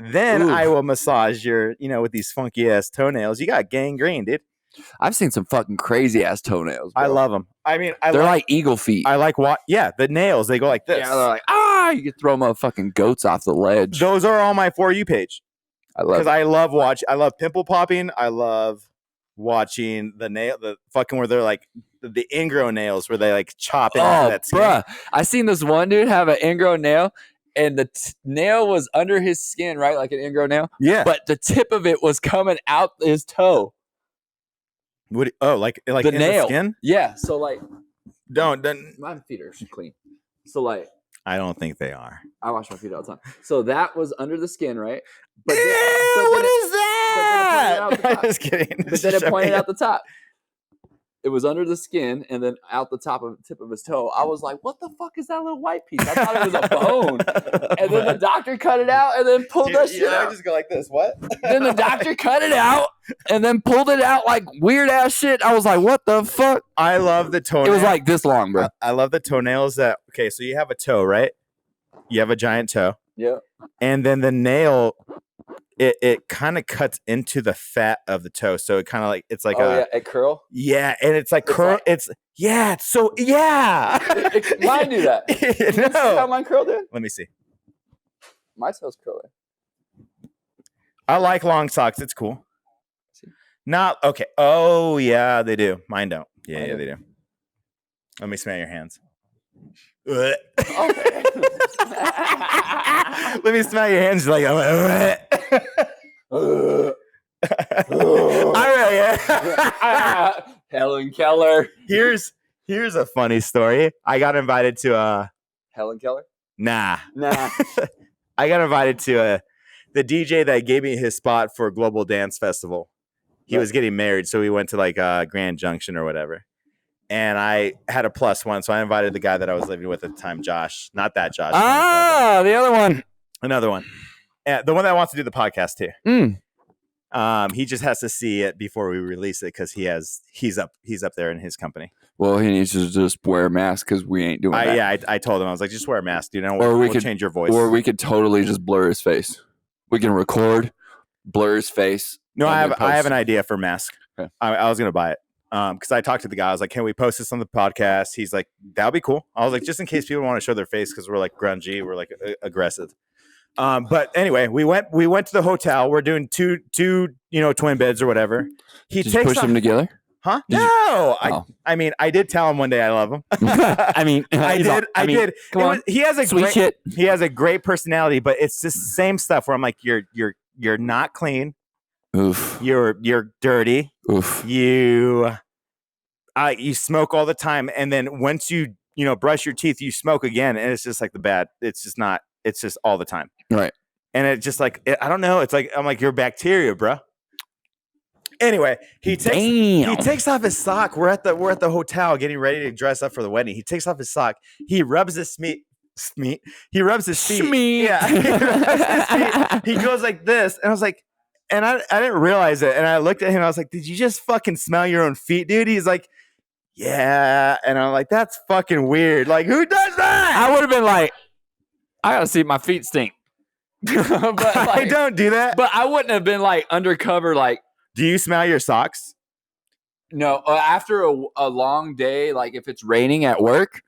S2: Then I will massage your with these funky ass toenails. You got gangrene, dude.
S1: I've seen some fucking crazy ass toenails, bro.
S2: I love them. I mean,
S1: they're like eagle feet.
S2: I like the nails. They go like this.
S1: Yeah, they're like you can throw motherfucking goats off the ledge.
S2: Those are on my For You page. I love pimple popping. I love watching the fucking where they're like the ingrown nails where they like chop into that skin.
S1: Bruh. I seen this one dude have an ingrown nail and the nail was under his skin, right? Like an ingrown nail.
S2: Yeah.
S1: But the tip of it was coming out his toe.
S2: Like
S1: the
S2: in
S1: nail.
S2: The skin?
S1: Yeah. So like
S2: don't
S1: my feet are clean. So like
S2: I don't think they are.
S1: I wash my feet all the time. So that was under the skin, right? But
S2: what is that? I'm just kidding.
S1: But then it pointed out the top. It was under the skin and then out the tip of his toe. I was like, what the fuck is that little white piece? I thought it was a bone. And then the doctor cut it out and then pulled that shit out.
S2: I just go like this. What?
S1: Then the doctor cut it out and then pulled it out like weird ass shit. I was like, what the fuck?
S2: I love the toenail.
S1: It was like this long, bro.
S2: I love the toenails that, okay, so you have a toe, right? You have a giant toe.
S1: Yeah.
S2: And then the nail, it kind of cuts into the fat of the toe. So it kind of like, it's like
S1: a curl?
S2: Yeah. And it's like curl. Mine do
S1: that.
S2: No.
S1: See how mine curled in?
S2: Let me see.
S1: My toe's curling.
S2: I like long socks. It's cool. Not okay. Oh yeah, they do. Mine don't. Yeah, they do. Let me smell your hands. Okay. Let me smell your hands. Like,
S1: Helen Keller.
S2: Here's a funny story. I got invited to
S1: Helen Keller?
S2: Nah. I got invited to the DJ that gave me his spot for Global Dance Festival. He was getting married, so we went to like Grand Junction or whatever. And I had a +1, so I invited the guy that I was living with at the time, Josh. Not that Josh.
S1: The other one.
S2: Another one. The one that wants to do the podcast too. He just has to see it before we release it because he's up there in his company.
S1: Well, he needs to just wear a mask because we ain't doing that.
S2: Yeah, I told him, I was like, just wear a mask, dude. We'll change your voice.
S1: Or we could totally just blur his face. We can record, blur his face.
S2: No, I have an idea for mask. Okay. I was gonna buy it. Because I talked to the guy, I was like, "Can we post this on the podcast?" He's like, "That'll be cool." I was like, "Just in case people want to show their face, because we're like grungy, we're like aggressive." But anyway, we went to the hotel. We're doing two twin beds or whatever.
S1: Did you push them together?
S2: Huh? I mean, I did tell him one day I love him. I did. Come on. He has a great personality, but it's just the same stuff where I'm like, you're not clean.
S1: Oof.
S2: You're dirty.
S1: Oof.
S2: You smoke all the time, and then once you brush your teeth, you smoke again, and it's just like it's just all the time.
S1: Right.
S2: And it just like I don't know. It's like I'm like, you're bacteria, bro. Anyway, he takes off his sock. We're at the hotel getting ready to dress up for the wedding. He takes off his sock. He rubs his feet. He rubs his feet. Yeah. He rubs his feet. He goes like this, and I was like. And I didn't realize it. And I looked at him. I was like, did you just fucking smell your own feet, dude? He's like, yeah. And I'm like, that's fucking weird. Like, who does that?
S1: I would have been like, I got to see if my feet stink.
S2: But like, I don't do that.
S1: But I wouldn't have been like undercover. Like,
S2: do you smell your socks?
S1: No. After a long day, like if it's raining at work,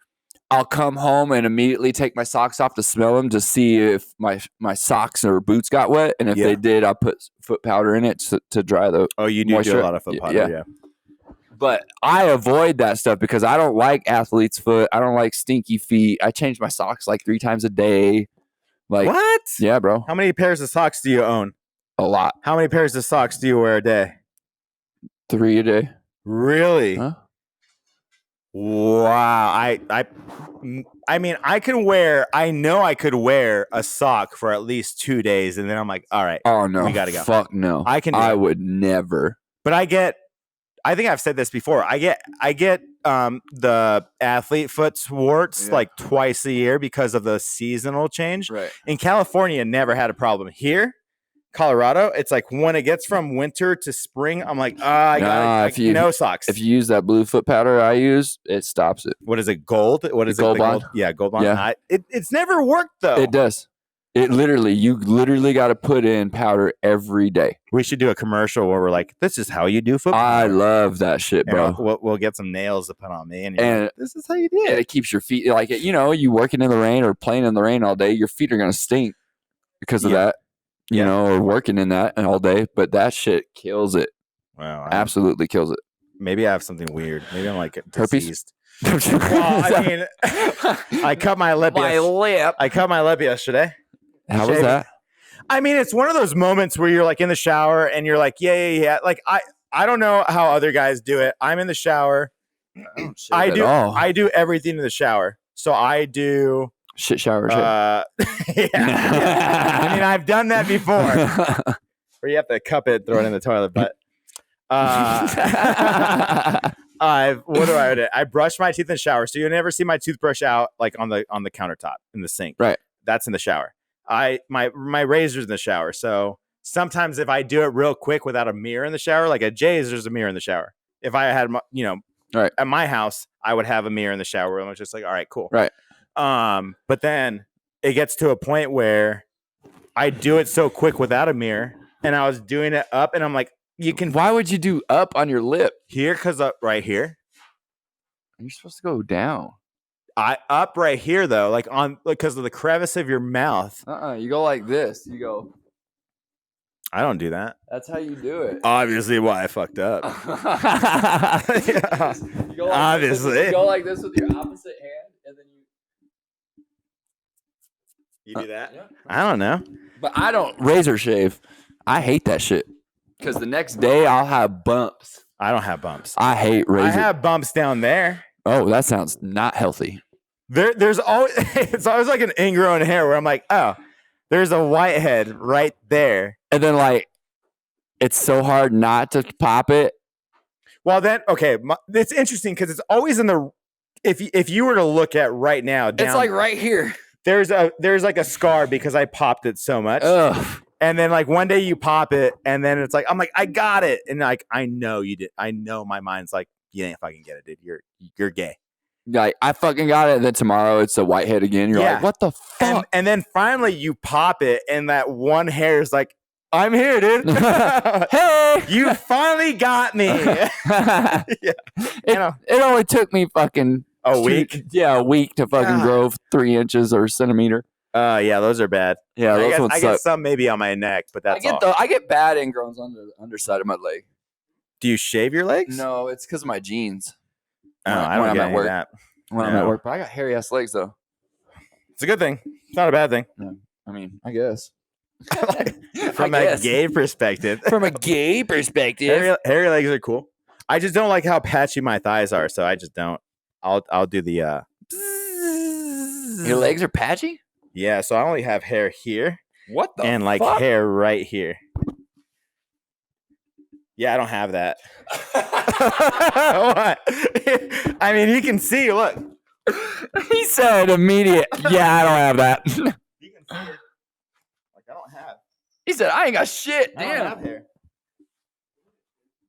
S1: I'll come home and immediately take my socks off to smell them to see if my socks or boots got wet. And if they did, I'll put foot powder in it to dry the
S2: you do
S1: moisture.
S2: Do a lot of foot powder, yeah.
S1: But I avoid that stuff because I don't like athlete's foot. I don't like stinky feet. I change my socks like 3 times a day. Like
S2: what?
S1: Yeah, bro.
S2: How many pairs of socks do you own?
S1: A lot.
S2: How many pairs of socks do you wear a day?
S1: 3 a day.
S2: Really?
S1: Huh?
S2: Wow. I mean, I know I could wear a sock for at least 2 days, and then I'm like, all right.
S1: Oh no.
S2: We gotta go.
S1: Fuck no. I would never.
S2: But I think I've said this before. I get the athlete foot warts like twice a year because of the seasonal change.
S1: Right.
S2: In California, never had a problem. Here, Colorado, it's like when it gets from winter to spring, I'm like, I got no socks.
S1: If you use that blue foot powder I use, it stops it.
S2: What is it? Gold? What is it?
S1: Gold Bond?
S2: Yeah, Gold Bond.
S1: Yeah.
S2: It's never worked though.
S1: It does. You literally got to put in powder every day.
S2: We should do a commercial where we're like, this is how you do foot powder.
S1: I love that shit, bro.
S2: We'll get some nails to put on me. And
S1: like,
S2: this is how you do it.
S1: It keeps your feet, like, you working in the rain or playing in the rain all day, your feet are going to stink because of that, or working in that all day. But that shit kills it.
S2: Wow.
S1: Absolutely kills it.
S2: Maybe I have something weird. Maybe I'm like
S1: herpes.
S2: Well, I mean, I cut my lip. I cut my lip yesterday.
S1: How was that?
S2: I mean, it's one of those moments where you're like in the shower and you're like, yeah. Like I don't know how other guys do it. I'm in the shower. I do everything in the shower. So I do
S1: shit shower.
S2: Yeah. I mean, I've done that before. Or you have to cup it, throw it in the toilet. But what do I do? I brush my teeth in the shower. So you never see my toothbrush out like on the countertop in the sink.
S1: Right.
S2: That's in the shower. My razor's in the shower. So sometimes if I do it real quick without a mirror in the shower, like at Jay's, there's a mirror in the shower. If I had,
S1: right.
S2: at my house, I would have a mirror in the shower. And I was just like, all right, cool.
S1: Right.
S2: But then it gets to a point where I do it so quick without a mirror, and I was doing it up, and I'm like, you can.
S1: Why would you do up on your lip
S2: here? Because right here.
S1: You're supposed to go down.
S2: Up right here though, like because of the crevice of your mouth.
S1: You go like this. You go.
S2: I don't do that.
S1: That's how you do it.
S2: Obviously, why I fucked up.
S1: Yeah. You go like
S2: Obviously,
S1: you go like this with your opposite hand, and then
S2: you do that.
S1: Yeah.
S2: I don't know,
S1: but I don't razor shave. I hate that shit because the next day I'll have bumps.
S2: I don't have bumps.
S1: I hate razor.
S2: I have bumps down there.
S1: Oh, that sounds not healthy.
S2: There's always it's always like an ingrown hair where I'm like, oh, there's a whitehead right there.
S1: And then like it's so hard not to pop it.
S2: Well, then okay, it's interesting because it's always in the if you were to look at right now, down,
S1: it's like right here.
S2: There's like a scar because I popped it so much.
S1: Ugh.
S2: And then like one day you pop it, and then it's like I'm like I got it, and like I know you did. I know my mind's like you ain't fucking get it, dude. You're gay.
S1: Like I fucking got it. And then tomorrow it's a whitehead again. You're like, what the fuck?
S2: And then finally you pop it, and that one hair is like, I'm here, dude.
S1: Hey,
S2: you finally got me. Yeah.
S1: It only took me fucking
S2: a week.
S1: Yeah, a week to fucking grow 3 inches or a centimeter.
S2: Yeah, those are bad.
S1: Yeah, those ones
S2: I get some maybe on my neck, but that's all.
S1: I get bad ingrowns on the underside of my leg.
S2: Do you shave your legs?
S1: No, it's because of my jeans.
S2: Oh, I don't get any of that.
S1: When I'm at work, but I got hairy ass legs though.
S2: It's a good thing. It's not a bad thing.
S1: Yeah. I mean, I guess.
S2: From a gay perspective.
S1: From a gay perspective,
S2: hairy legs are cool. I just don't like how patchy my thighs are, so I just don't. I'll do the.
S1: Your legs are patchy?
S2: Yeah, so I only have hair here.
S1: What the
S2: and like
S1: fuck?
S2: hair right here. Yeah, I don't have that. What? I mean, you can see. Look,
S1: he said immediate. Yeah, I don't have that.
S2: You can see it. Like I don't have.
S1: He said I ain't got shit.
S2: I
S1: Damn.
S2: don't have hair.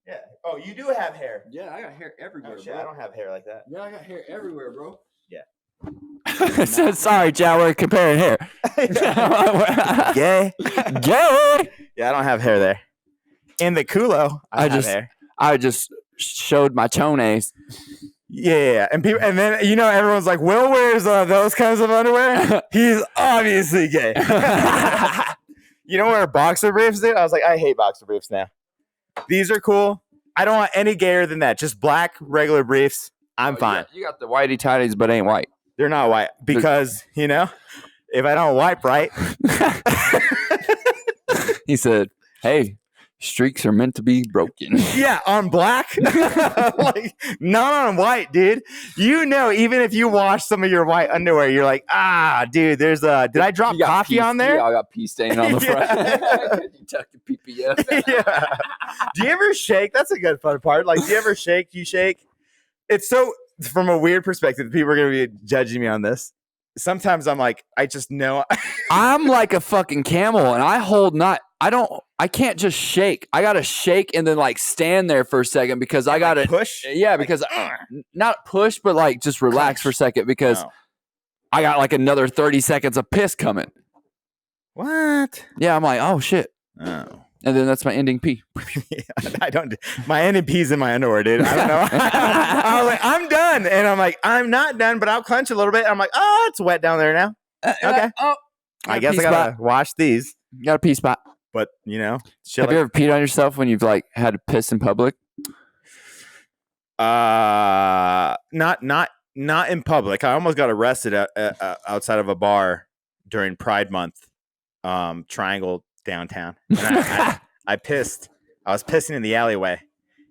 S2: Yeah. Oh, you do have hair.
S1: Yeah, I got hair everywhere.
S2: Oh, shit, I don't have hair like that.
S1: Yeah, I got hair everywhere, bro.
S2: Yeah.
S1: So, sorry, Chow, we're comparing hair.
S2: Gay.
S1: Gay.
S2: Yeah, I don't have hair there. In the culo, I have hair.
S1: I just showed my chones.
S2: Yeah, and then everyone's like, Will wears those kinds of underwear. He's obviously gay. You don't wear boxer briefs, dude? I was like, I hate boxer briefs now. These are cool. I don't want any gayer than that. Just black regular briefs. I'm fine.
S1: You got the whitey tighties, but ain't white.
S2: They're not white because if I don't wipe right.
S1: He said, "Hey, streaks are meant to be broken."
S2: Yeah, on black, like not on white, dude. Even if you wash some of your white underwear, you're like, dude, there's did I drop coffee on there?
S1: Yeah, I got pee stain on the front. You tuck your pee up.
S2: Yeah. Do you ever shake? That's a good fun part. Like, do you ever shake? You shake? It's so from a weird perspective. People are gonna be judging me on this. Sometimes I'm like, I just know.
S1: I'm like a fucking camel, and I can't just shake. I gotta shake and then like stand there for a second because I gotta
S2: push.
S1: Yeah, because not push, but like just relax for a second because I got like another 30 seconds of piss coming.
S2: What?
S1: Yeah, I'm like, oh shit.
S2: Oh.
S1: And then that's my ending pee.
S2: I don't. My ending pee's in my underwear, dude. I don't know. I was like, I'm done, and I'm like, I'm not done, but I'll clench a little bit. I'm like, oh, it's wet down there now. Okay. I guess I gotta wash these.
S1: You got a pee spot.
S2: But have
S1: you ever peed on yourself when you've like had to piss in public?
S2: Not in public. I almost got arrested outside of a bar during Pride Month, Triangle downtown. And I pissed. I was pissing in the alleyway,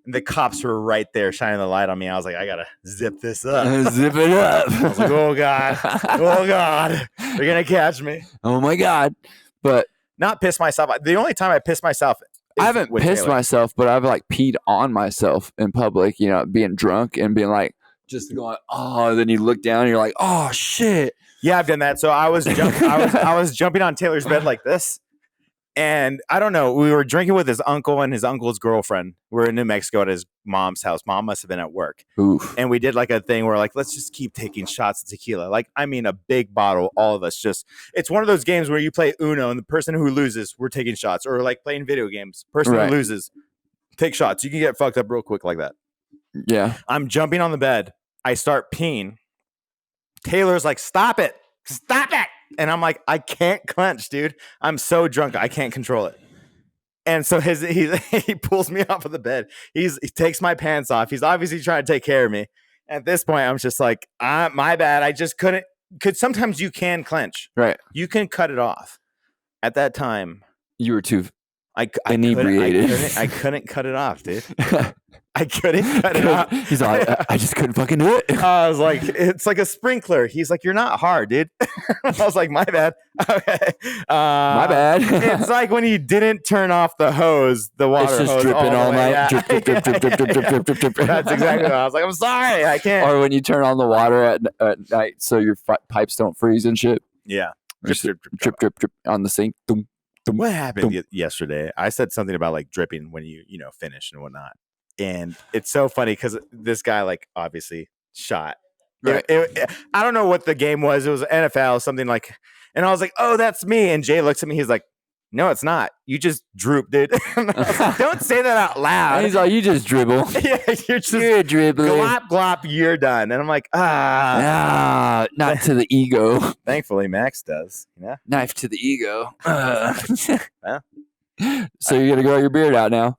S2: and the cops were right there shining the light on me. I was like, I gotta zip this up.
S1: Zip it up.
S2: I was like, oh god, oh god, they're gonna catch me.
S1: Oh my god! But
S2: not piss myself. The only time I piss myself
S1: I haven't pissed myself, but I've like peed on myself in public, you know, being drunk and being like, just going, oh, then you look down and you're like, oh shit.
S2: Yeah, I've done that. So I was jumping on Taylor's bed like this. And I don't know, we were drinking with his uncle and his uncle's girlfriend. We're in New Mexico at his mom's house. Mom must have been at work.
S1: Oof.
S2: And we did like a thing where like, let's just keep taking shots of tequila. Like, I mean, a big bottle, all of us just, it's one of those games where you play Uno and the person who loses, we're taking shots. Or like playing video games, person who loses, take shots. You can get fucked up real quick like that.
S1: Yeah.
S2: I'm jumping on the bed. I start peeing. Taylor's like, stop it. Stop it. And I'm like, I can't clench, dude. I'm so drunk. I can't control it. And so he pulls me off of the bed. He takes my pants off. He's obviously trying to take care of me. At this point, I'm just like, my bad. I just couldn't. Because sometimes you can clench.
S1: Right.
S2: You can cut it off. At that time,
S1: you were too
S2: inebriated. I couldn't cut it off, dude. I couldn't cut it off.
S1: He's like, I just couldn't fucking do it.
S2: I was like, it's like a sprinkler. He's like, you're not hard, dude. I was like, my bad. Okay.
S1: My bad.
S2: It's like when you didn't turn off the hose, the water
S1: it's just
S2: hose
S1: dripping all night.
S2: Yeah.
S1: Drip, drip, drip, drip, drip, drip, drip, drip, drip, drip.
S2: That's exactly what I was like. I'm sorry. I can't.
S1: Or when you turn on the water at night so your pipes don't freeze and shit.
S2: Yeah.
S1: Drip, drip, drip, drip, drip on the sink. Dum, dum,
S2: what happened
S1: dum.
S2: yesterday? I said something about like dripping when you finish and whatnot. And it's so funny because this guy, like, obviously shot.
S1: Right.
S2: I don't know what the game was. It was NFL, something like, and I was like, oh, that's me. And Jay looks at me. He's like, no, it's not. You just droop, dude. Like, don't say that out loud.
S1: And he's like, you just dribble.
S2: Yeah, you're
S1: dribbling.
S2: Glop, glop, you're done. And I'm like,
S1: not to the ego.
S2: Thankfully, Max does. Yeah.
S1: Knife to the ego. So you're going to grow your beard out now?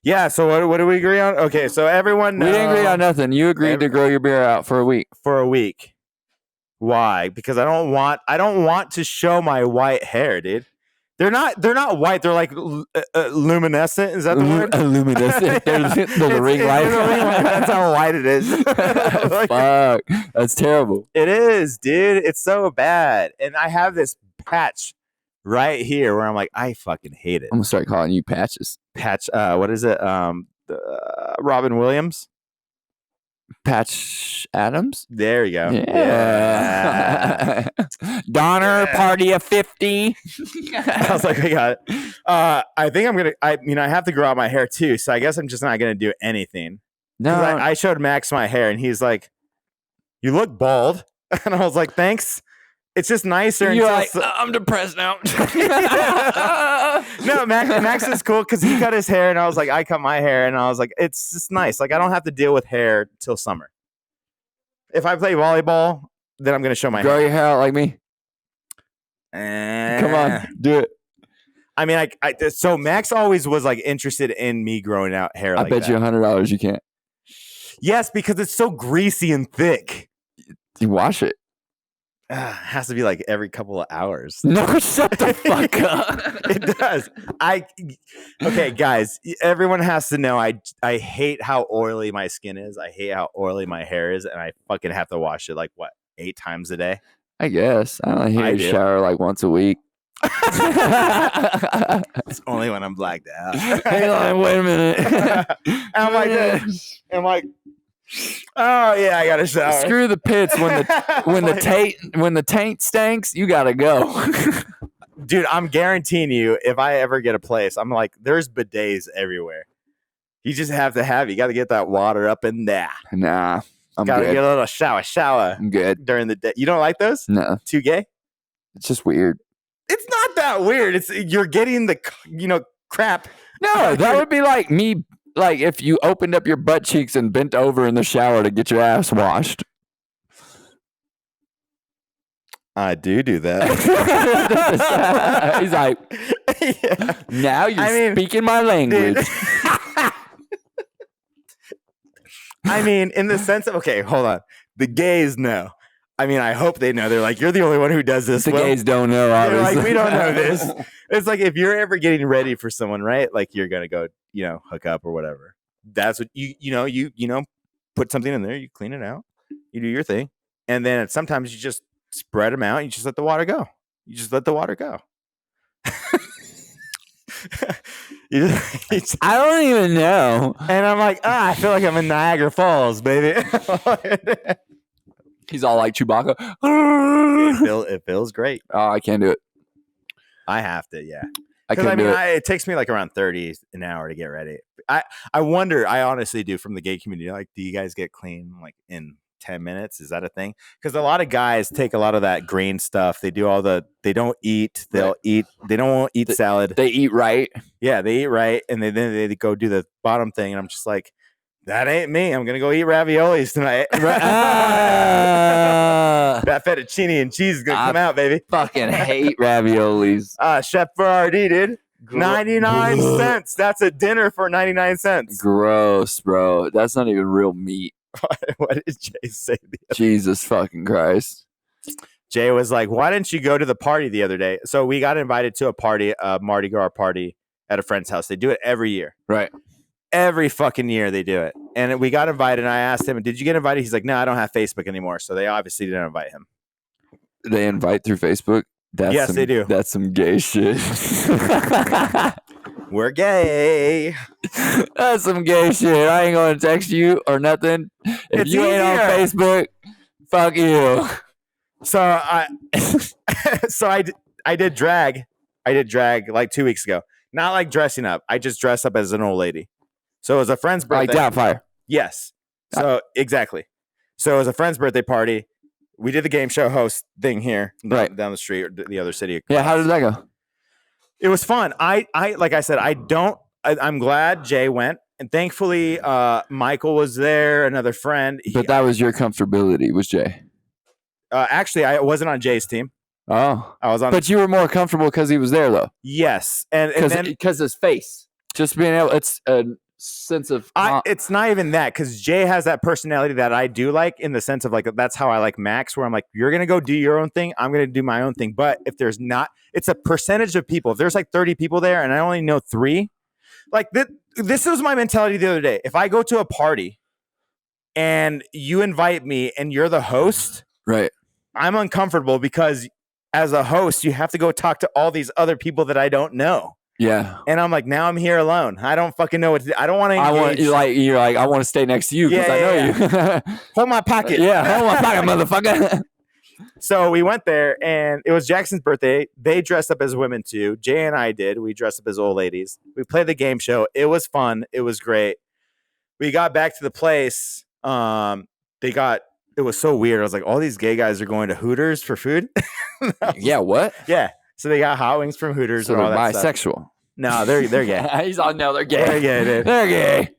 S2: Yeah, so what do we agree on? Okay, so everyone knows.
S1: We didn't agree on nothing. You agreed to grow your beard out for a week.
S2: For a week. Why? Because I don't want to show my white hair, dude. They're not white. They're like luminescent. Is that the word?
S1: Luminescent. They're the ring light.
S2: That's how white it is.
S1: Like, fuck. That's terrible.
S2: It is, dude. It's so bad. And I have this patch right here where I'm like, I fucking hate it.
S1: I'm gonna start calling you Patches.
S2: Patch. What is it? Robin Williams.
S1: Patch Adams.
S2: There you go.
S1: Yeah. Donner party of 50.
S2: I was like, I got it. I think I'm gonna. I have to grow out my hair too. So I guess I'm just not gonna do anything.
S1: No,
S2: I showed Max my hair, and he's like, "You look bald," and I was like, "Thanks." It's just nicer.
S1: You're like, I'm depressed now.
S2: No, Max is cool because he cut his hair, and I was like, I cut my hair, and I was like, it's just nice. Like, I don't have to deal with hair till summer. If I play volleyball, then I'm gonna show my
S1: grow your hair out like me. Come on, do it.
S2: I mean, so Max always was like interested in me growing out hair.
S1: I bet you $100 you can't.
S2: Yes, because it's so greasy and thick.
S1: You wash it.
S2: It has to be like every couple of hours.
S1: No, shut the fuck up.
S2: It does. Okay, guys, everyone has to know I hate how oily my skin is. I hate how oily my hair is, and I fucking have to wash it like 8 times a day.
S1: I guess. I only hear you shower like once a week.
S2: It's only when I'm blacked out.
S1: Hang on, wait a minute.
S2: I'm like this. I'm like, oh yeah, I gotta shower.
S1: Screw the pits. When the taint stinks, you gotta go.
S2: Dude, I'm guaranteeing you, if I ever get a place, I'm like, there's bidets everywhere. You just have to you got to get that water up in there.
S1: Nah, I'm
S2: gotta
S1: good.
S2: get a little shower.
S1: I'm good
S2: during the day. You don't like those?
S1: No,
S2: too gay.
S1: It's just weird.
S2: It's not that weird. It's you're getting the crap.
S1: No, that would be like me. Like if you opened up your butt cheeks and bent over in the shower to get your ass washed.
S2: I do that.
S1: He's like, yeah. Now you're speaking my language.
S2: I mean, in the sense of, okay, hold on. The gays know. I mean, I hope they know. They're like, you're the only one who does this.
S1: The gays don't know, obviously.
S2: They're like, we don't know this. It's like if you're ever getting ready for someone, right? Like you're going to go, hook up or whatever. That's what you put something in there, you clean it out, you do your thing. And then sometimes you just spread them out. You just let the water go.
S1: I don't even know.
S2: And I'm like, I feel like I'm in Niagara Falls, baby.
S1: He's all like Chewbacca.
S2: It feels great.
S1: Oh, I can't do it.
S2: I have to, yeah.
S1: I can't do it.
S2: It takes me like around 30 an hour to get ready. I wonder, I honestly do, from the gay community, like, do you guys get clean like in 10 minutes? Is that a thing? Because a lot of guys take a lot of that green stuff. They don't eat. They don't eat salad.
S1: They eat right.
S2: Yeah, they eat right. And then they go do the bottom thing. And I'm just like, that ain't me. I'm going to go eat raviolis tonight. That fettuccine and cheese is going to come out, baby.
S1: Fucking hate raviolis.
S2: Chef Boyardee, dude. 99 cents. That's a dinner for 99 cents.
S1: Gross, bro. That's not even real meat.
S2: What did Jay say?
S1: Jesus fucking Christ.
S2: Jay was like, why didn't you go to the party the other day? So we got invited to a party, a Mardi Gras party at a friend's house. They do it every year.
S1: Right.
S2: Every fucking year they do it. And we got invited, and I asked him, did you get invited? He's like, no, I don't have Facebook anymore. So they obviously didn't invite him.
S1: They invite through Facebook?
S2: Yes, they do.
S1: That's some gay shit.
S2: We're gay.
S1: That's some gay shit. I ain't going to text you or nothing. If you ain't on Facebook, fuck you.
S2: So I did drag. I did drag like 2 weeks ago. Not like dressing up. I just dressed up as an old lady. So it was a friend's birthday.
S1: Like Doubtfire.
S2: Yes. So exactly. So it was a friend's birthday party. We did the game show host thing here, down the street or the other city.
S1: Yeah, how did that go?
S2: It was fun. I like I said, I'm glad Jay went, and thankfully Michael was there, another friend.
S1: But that was your comfortability, was Jay?
S2: Actually, I wasn't on Jay's team.
S1: Oh,
S2: I was on.
S1: But you were more comfortable because he was there, though.
S2: Yes, and then
S1: because his face, just being able, it's a sense of.
S2: It's not even that, because Jay has that personality that I do like, in the sense of like, that's how I like Max, where I'm like, you're gonna go do your own thing, I'm gonna do my own thing. But if there's not, it's a percentage of people. If there's like 30 people there and I only know 3, like this was my mentality the other day. If I go to a party and you invite me and you're the host,
S1: right?
S2: I'm uncomfortable, because as a host, you have to go talk to all these other people that I don't know.
S1: Yeah.
S2: And I'm like, now I'm here alone. I don't fucking know what to do. I don't want to engage.
S1: You're like, I want to stay next to you because I know you.
S2: Hold my pocket.
S1: Yeah, hold my pocket, motherfucker.
S2: So we went there, and it was Jackson's birthday. They dressed up as women too. Jay and I did. We dressed up as old ladies. We played the game show. It was fun. It was great. We got back to the place. It was so weird. I was like, all these gay guys are going to Hooters for food?
S1: Yeah, what?
S2: Yeah. So they got hot wings from Hooters.
S1: So
S2: and all
S1: they're
S2: that
S1: bisexual.
S2: Stuff. No, they're gay.
S1: He's all, no, they're gay.
S2: They're gay, dude.
S1: They're gay.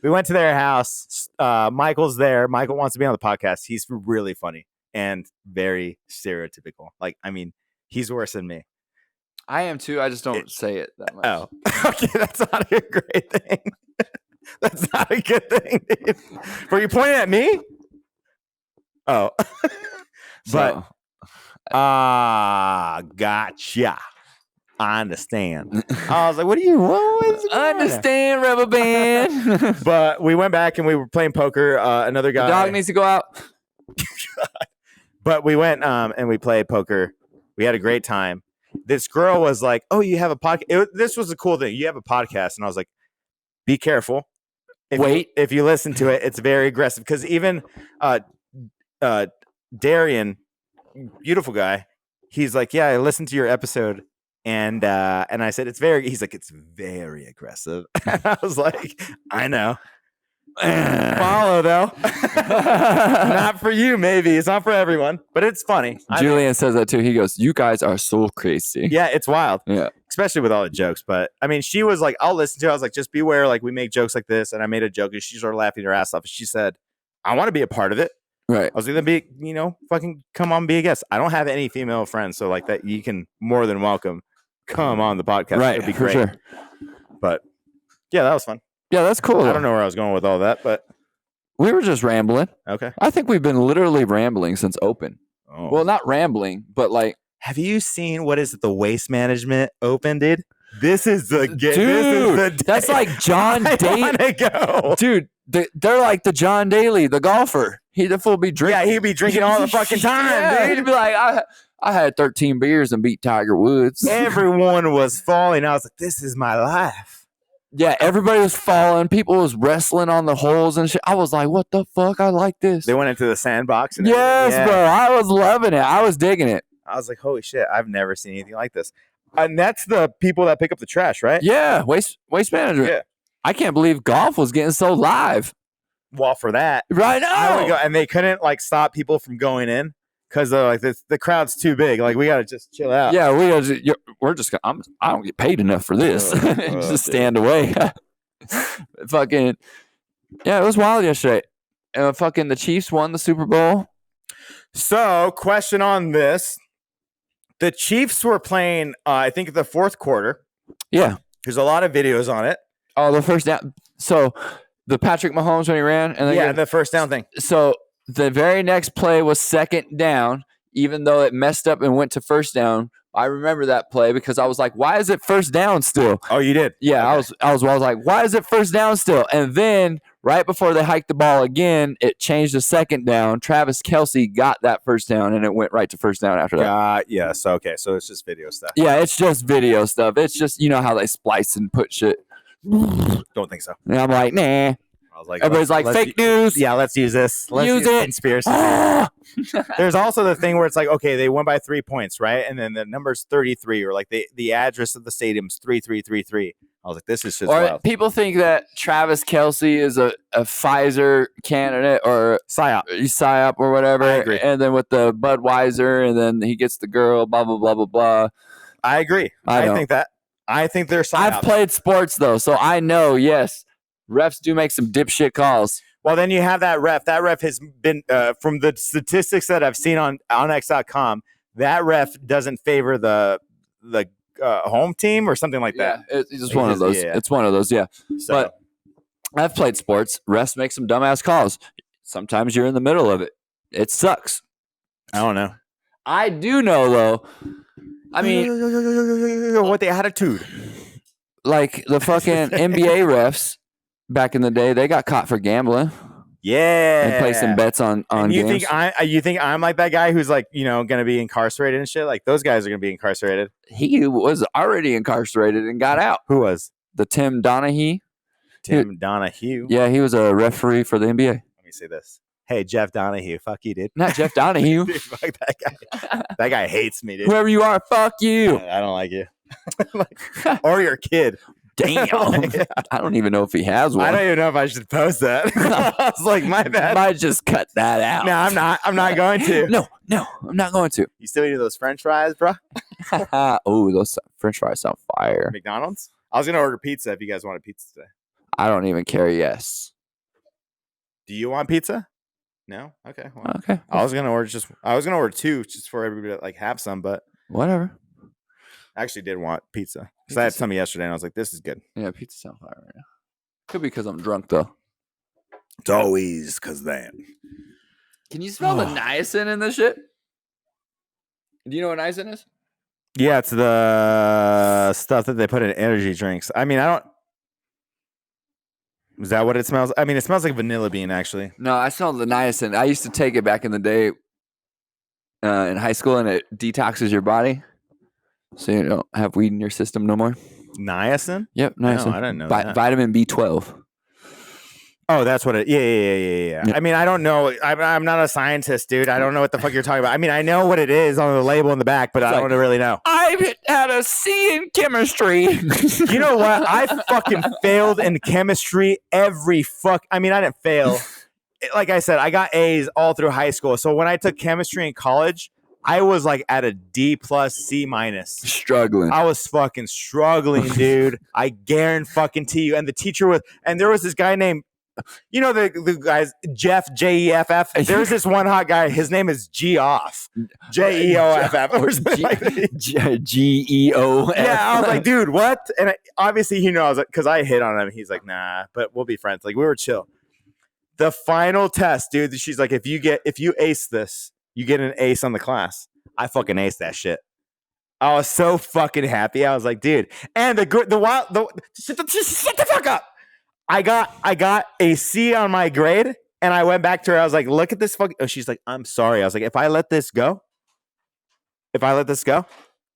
S2: We went to their house. Michael's there. Michael wants to be on the podcast. He's really funny and very stereotypical. Like, I mean, he's worse than me.
S1: I am too. I just don't say it that much.
S2: Oh, okay. That's not a great thing. That's not a good thing, dude. Were you pointing at me? Oh, but gotcha. I understand. I was like, what
S1: I understand, rubber band.
S2: But we went back and we were playing poker. Another guy.
S1: The dog needs to go out.
S2: But we went and we played poker. We had a great time. This girl was like, oh, you have a podcast. This was a cool thing. You have a podcast. And I was like, be careful. If you listen to it, it's very aggressive. Because even Darian, beautiful guy, he's like, yeah, I listened to your episode. And I said, he's like, it's very aggressive. And I was like, I know. Follow though. Not for you, maybe. It's not for everyone, but it's funny.
S1: Julian says that too. He goes, you guys are so crazy.
S2: Yeah, it's wild.
S1: Yeah.
S2: Especially with all the jokes. But I mean, she was like, I'll listen to it. I was like, just beware, like we make jokes like this. And I made a joke and she started laughing her ass off. She said, I want to be a part of it.
S1: Right.
S2: I was gonna be, fucking come on, be a guest. I don't have any female friends, so like that you can more than welcome come on the podcast.
S1: Right.
S2: It'd be great.
S1: For sure.
S2: But yeah, that was fun.
S1: Yeah, that's cool.
S2: I don't know where I was going with all that, but
S1: we were just rambling.
S2: Okay.
S1: I think we've been literally rambling since open.
S2: Oh.
S1: Well, not rambling, but like,
S2: have you seen the Waste Management Open, dude? This is the
S1: dude.
S2: This is the day.
S1: That's like John Daly.
S2: Go.
S1: Dude, they're like the John Daly, the golfer. The fool be drinking.
S2: Yeah, he'd be drinking all the fucking time,
S1: yeah,
S2: dude.
S1: He'd be like, I had 13 beers and beat Tiger Woods.
S2: Everyone was falling. I was like, this is my life.
S1: Yeah, everybody was falling. People was wrestling on the holes and shit. I was like, what the fuck? I like this.
S2: They went into the sandbox. And
S1: yes, bro. I was loving it. I was digging it.
S2: I was like, holy shit, I've never seen anything like this. And that's the people that pick up the trash, right?
S1: Yeah, waste management. Yeah. I can't believe golf was getting so live.
S2: Well, for that.
S1: Right now.
S2: I would go, and they couldn't like stop people from going in because they're like, the crowd's too big. Like, we got to just chill out.
S1: Yeah, we're just gonna, I don't get paid enough for this. Just stand away. Fucking, yeah, it was wild yesterday. Fucking the Chiefs won the Super Bowl.
S2: So, question on this. The Chiefs were playing, I think, the fourth quarter.
S1: Yeah.
S2: There's a lot of videos on it.
S1: Oh, the first down. So, the Patrick Mahomes when he ran. And then
S2: the first down thing.
S1: So, the very next play was second down, even though it messed up and went to first down. I remember that play because I was like, why is it first down still?
S2: Oh, you did?
S1: Yeah, okay. I was like, why is it first down still? And then right before they hiked the ball again, it changed to second down. Travis Kelce got that first down, and it went right to first down after that.
S2: Yes. Okay. So it's just video stuff.
S1: Yeah, it's just video stuff. It's just, you know how they splice and put shit.
S2: Don't think so.
S1: And I'm like, nah.
S2: I was like,
S1: everybody's like, fake news.
S2: Yeah, let's use this. Let's use it. Conspiracy. There's also the thing where it's like, okay, they won by 3 points, right? And then the number's 33, or like the address of the stadium's 3333. I was like, this is just wild.
S1: People think that Travis Kelce is a Pfizer candidate or PSYOP or whatever.
S2: I agree.
S1: And then with the Budweiser, and then he gets the girl, blah, blah, blah, blah, blah.
S2: I agree. I think that. I think they're PSYOP.
S1: I've played sports, though, so I know, yes, refs do make some dipshit calls.
S2: Well, then you have that ref. That ref has been, from the statistics that I've seen on X.com, that ref doesn't favor the home team or something like that.
S1: Yeah, it's just one of those. Yeah. It's one of those, yeah. So. But I've played sports. Refs make some dumbass calls. Sometimes you're in the middle of it. It sucks.
S2: I don't know.
S1: I do know, though. I mean,
S2: what the attitude?
S1: Like the fucking NBA refs back in the day, they got caught for gambling.
S2: Yeah,
S1: and placing bets on
S2: you
S1: games.
S2: You think I'm like that guy who's like, you know, gonna be incarcerated and shit? Like those guys are gonna be incarcerated.
S1: He was already incarcerated and got out.
S2: Who was?
S1: The Tim Donahue.
S2: Donahue.
S1: Yeah, he was a referee for the NBA.
S2: Let me say this. Hey, Jeff Donahue. Fuck you, dude.
S1: Not Jeff Donahue.
S2: Dude, fuck that guy. That guy hates me, dude.
S1: Whoever you are, fuck you.
S2: I don't like you. Or your kid.
S1: Damn. I don't even know if he has one.
S2: I don't even know if I should post that. I was like, my bad.
S1: I might just cut that out.
S2: No, I'm not. I'm not going to.
S1: No, I'm not going to.
S2: You still eating those French fries, bro?
S1: Oh, those French fries sound fire.
S2: McDonald's? I was going to order pizza if you guys wanted pizza today.
S1: I don't even care. Yes.
S2: Do you want pizza? No? Okay. Well,
S1: okay.
S2: I was going to order two just for everybody to like have some, but
S1: whatever.
S2: I actually did want pizza because I had some yesterday and I was like, this is good.
S1: Yeah, pizza sounds fire right now. Could be because I'm drunk, though.
S2: It's always because that.
S1: Can you smell the niacin in this shit? Do you know what niacin is?
S2: Yeah, it's the stuff that they put in energy drinks. I mean, I don't. Is that what it smells? I mean, it smells like vanilla bean, actually.
S1: No, I smell the niacin. I used to take it back in the day in high school, and it detoxes your body. So you don't have weed in your system no more.
S2: Niacin?
S1: Yep, niacin.
S2: No, I didn't know that.
S1: Vitamin B12.
S2: Oh, that's what it. Yeah. Yep. I mean, I don't know. I'm not a scientist, dude. I don't know what the fuck you're talking about. I mean, I know what it is on the label in the back, but I don't really know.
S1: I had a C in chemistry.
S2: You know what? I fucking failed in chemistry every fuck. I mean, I didn't fail. Like I said, I got A's all through high school. So when I took chemistry in college, I was like at a D+, C-.
S1: Struggling.
S2: I was fucking struggling, dude. I guarantee you. And the teacher was, and there was this guy named, you know, the guys, Jeff, Jeff. There's this one hot guy. His name is Geoff. Jeoff. Or
S1: Geo.
S2: Yeah, I was like, dude, what? And obviously he knows it because I hit on him. He's like, nah, but we'll be friends. Like, we were chill. The final test, dude, she's like, if you ace this, you get an ace on the class. I fucking aced that shit. I was so fucking happy. I was like, dude. And shut the fuck up. I got a C on my grade, and I went back to her. I was like, look at this fucking. Oh, she's like, I'm sorry. I was like, if I let this go, if I let this go,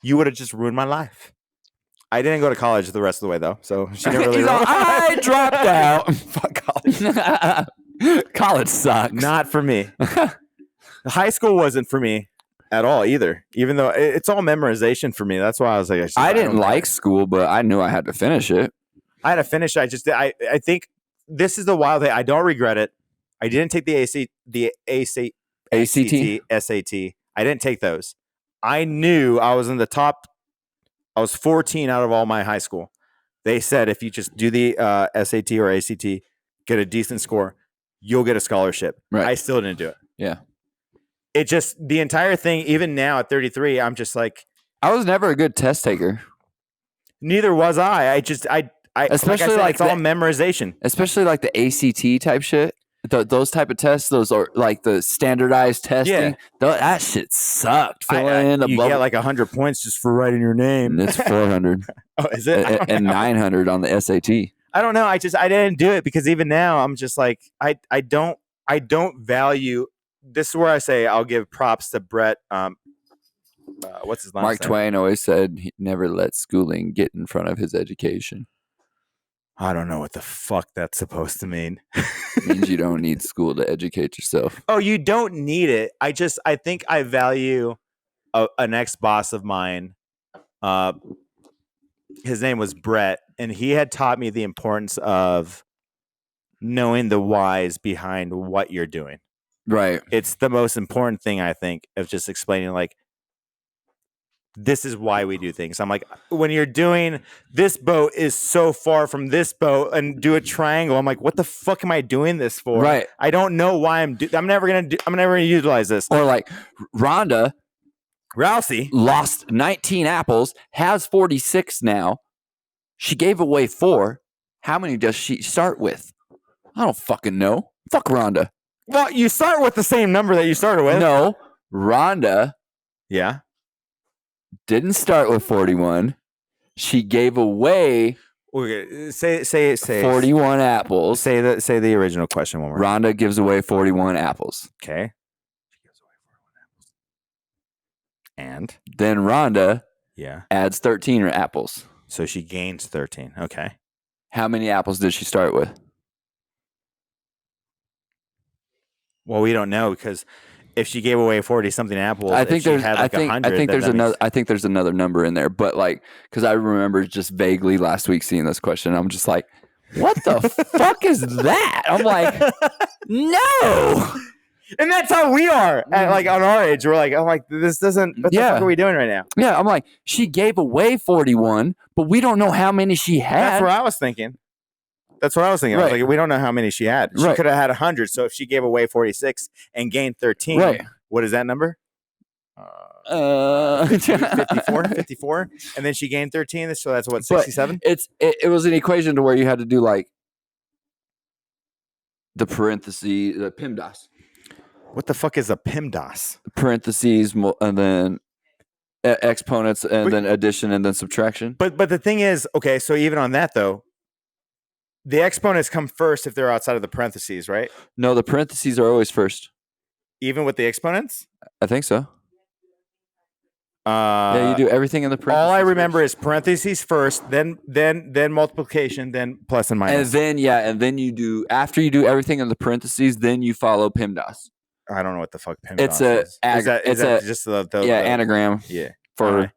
S2: you would have just ruined my life. I didn't go to college the rest of the way though, so she didn't really.
S1: I dropped out.
S2: Fuck college.
S1: College sucks.
S2: Not for me. High school wasn't for me at all either. Even though it's all memorization for me. That's why I was like,
S1: I didn't like school, but I knew I had to finish it.
S2: I had to finish. I think this is the wild thing. I don't regret it. I didn't take the SAT. I didn't take those. I knew I was in the top. I was 14 out of all my high school. They said if you just do the SAT or ACT, get a decent score, you'll get a scholarship.
S1: Right.
S2: I still didn't do it.
S1: Yeah.
S2: It just, the entire thing, even now at 33, I'm just like.
S1: I was never a good test taker.
S2: Neither was I. Especially like it's all memorization.
S1: Especially like the ACT type shit. Those type of tests, those are like the standardized testing.
S2: Yeah.
S1: That shit sucked.
S2: You get like 100 points just for writing your name.
S1: It's 400.
S2: Oh, is it?
S1: And 900 on the SAT.
S2: I don't know. I didn't do it because even now I'm just like I don't value. This is where I say I'll give props to Brett. What's his last name?
S1: Mark Twain always said he never let schooling get in front of his education.
S2: I don't know what the fuck that's supposed to mean.
S1: It means you don't need school to educate yourself.
S2: Oh, you don't need it. I think I value an ex-boss of mine. His name was Brett, and he had taught me the importance of knowing the whys behind what you're doing.
S1: Right.
S2: It's the most important thing, I think, of just explaining like, this is why we do things. I'm like, when you're doing this boat is so far from this boat and do a triangle. I'm like, what the fuck am I doing this for?
S1: Right.
S2: I don't know why I'm never gonna utilize this.
S1: Or like Rhonda
S2: Rousey
S1: lost 19 apples, has 46 now. She gave away 4. How many does she start with? I don't fucking know. Fuck Rhonda.
S2: Well, you start with the same number that you started with.
S1: No, Rhonda.
S2: Yeah.
S1: Didn't start with 41. She gave away
S2: say
S1: 41 apples.
S2: Say the original question one more.
S1: Rhonda gives away 41 apples.
S2: Okay. She gives away 41 apples. And
S1: then Rhonda
S2: yeah
S1: adds 13 apples.
S2: So she gains 13. Okay.
S1: How many apples did she start with?
S2: Well, we don't know because if she gave away 40 something apples, I think there's
S1: another number in there, but like, because I remember just vaguely last week seeing this question, I'm just like, what the fuck is that? I'm like, no.
S2: And that's how we are at, like on our age. I'm like, this doesn't. What the fuck are we doing right now?
S1: Yeah, I'm like, she gave away 41, but we don't know how many she had.
S2: That's what I was thinking. Right. I was like, we don't know how many she had. She could have had 100. So if she gave away 46 and gained 13, what is that number? 54, and then she gained 13. So that's what, 67?
S1: It was an equation to where you had to do like the parentheses, the PEMDAS.
S2: What the fuck is a PEMDAS?
S1: Parentheses and then exponents and then addition and then subtraction.
S2: But the thing is, okay, so even on that though, the exponents come first if they're outside of the parentheses, right?
S1: No, the parentheses are always first.
S2: Even with the exponents?
S1: I think so. Yeah, you do everything in the parentheses.
S2: All I remember is parentheses first, then multiplication, then plus and minus.
S1: And then you do, after you do everything in the parentheses, then you follow PEMDAS.
S2: I don't know what the fuck PEMDAS is. Is that just the
S1: anagram.
S2: Yeah.
S1: For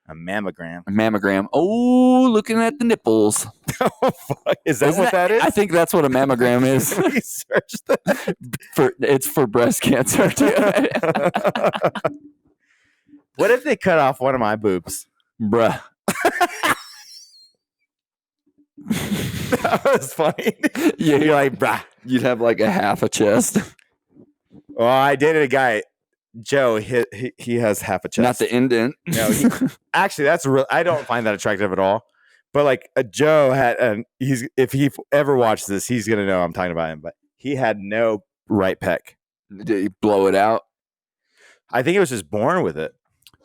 S2: a mammogram.
S1: A mammogram. Oh, looking at the nipples.
S2: Oh, fuck. Is that what that is?
S1: I think that's what a mammogram is.
S2: Research that.
S1: It's for breast cancer too.
S2: What if they cut off one of my boobs?
S1: Bruh.
S2: That was funny.
S1: Yeah, you're like, bruh. You'd have like a half a chest.
S2: Well, I dated a guy, Joe. He has half a chest.
S1: Not the indent.
S2: No, actually, that's real. I don't find that attractive at all. But like a Joe had, and if he ever watches this, he's gonna know I'm talking about him. But he had no right pec.
S1: Did he blow it out?
S2: I think it was just born with it.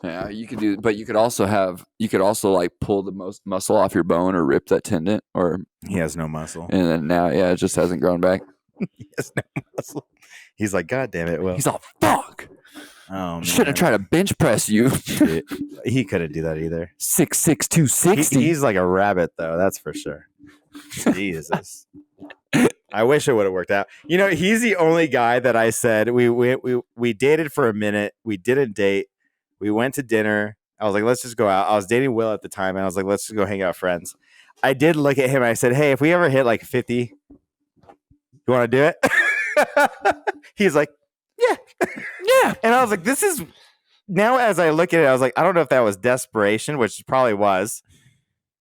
S1: Yeah, you could do, but you could also like pull the most muscle off your bone or rip that tendon, or
S2: he has no muscle.
S1: And then now, it just hasn't grown back.
S2: He has no muscle. He's like, God damn it, Will.
S1: He's all, fuck.
S2: Oh,
S1: Shouldn't have tried to bench press you.
S2: He couldn't do that either.
S1: 6'6", 260.
S2: He's like a rabbit, though. That's for sure. Jesus. I wish it would have worked out. You know, he's the only guy that I said we dated for a minute. We didn't date. We went to dinner. I was like, let's just go out. I was dating Will at the time, and I was like, let's just go hang out with friends. I did look at him, and I said, hey, if we ever hit like 50, you want to do it? He's like, yeah.
S1: Yeah.
S2: And I was like, this is, now as I look at it, I was like, I don't know if that was desperation, which it probably was.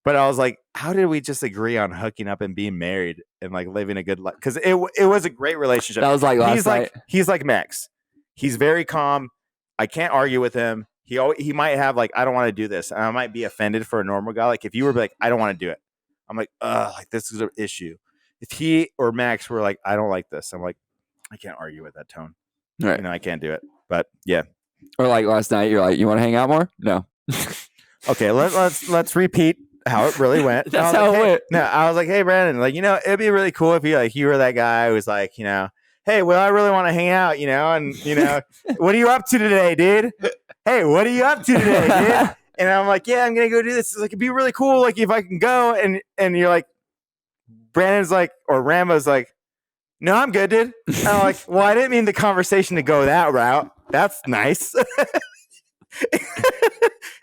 S2: But I was like, how did we just agree on hooking up and being married and like living a good life? Because it was a great relationship.
S1: That was like last night.
S2: He's like Max. He's very calm. I can't argue with him. He might have like, I don't want to do this. And I might be offended for a normal guy. Like if you were like, I don't want to do it. I'm like, like this is an issue. If he or Max were like, I don't like this. I'm like, I can't argue with that tone.
S1: Right.
S2: You know, I can't do it. But yeah.
S1: Or like last night, you're like, you want to hang out more? No.
S2: Okay, let's repeat how it really went.
S1: That's how it went.
S2: No, I was like, hey, Brandon, like, you know, it'd be really cool if you were that guy who was like, you know, hey, well, I really want to hang out, you know, and, you know, what are you up to today, dude? Hey, what are you up to today, dude? And I'm like, yeah, I'm going to go do this. It's like, it'd be really cool, like, if I can go. And you're like, Brandon's like, or Rambo's like, no, I'm good, dude. And I'm like, well, I didn't mean the conversation to go that route. That's nice.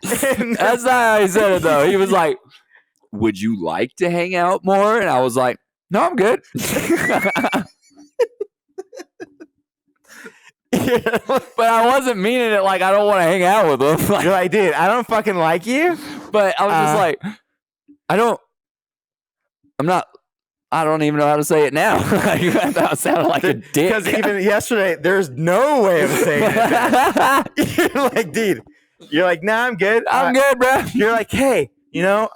S1: That's not how he said it, though. He was like, would you like to hang out more? And I was like, no, I'm good. But I wasn't meaning it like I don't want to hang out with him.
S2: Like, you're like, dude, I don't fucking like you.
S1: But I was just like, I don't even know how to say it now. That sounded like a dick.
S2: Because even yesterday, there's no way of saying it. You're like, dude, you're like, nah, I'm good.
S1: I'm good, bro.
S2: You're like, hey, you know,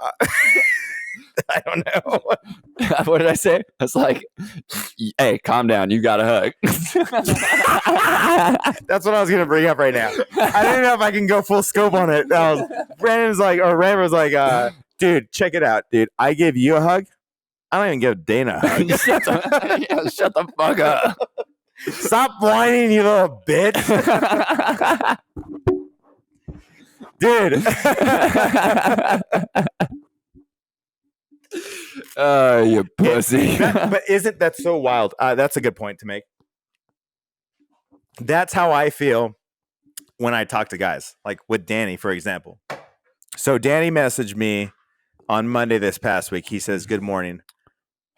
S2: I don't know.
S1: What did I say? I was like, hey, calm down. You got a hug.
S2: That's what I was going to bring up right now. I don't know if I can go full scope on it. Brandon's like, or Ram was like, dude, check it out, dude. I give you a hug. I don't even give Dana a hug.
S1: Shut the fuck up.
S2: Stop whining, you little bitch. Dude.
S1: You pussy.
S2: But isn't that so wild? That's a good point to make. That's how I feel when I talk to guys, like with Danny, for example. So Danny messaged me on Monday this past week. He says, good morning.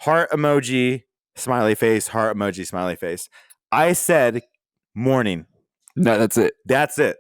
S2: Heart emoji, smiley face, heart emoji, smiley face. I said morning.
S1: No, that's it.
S2: That's it.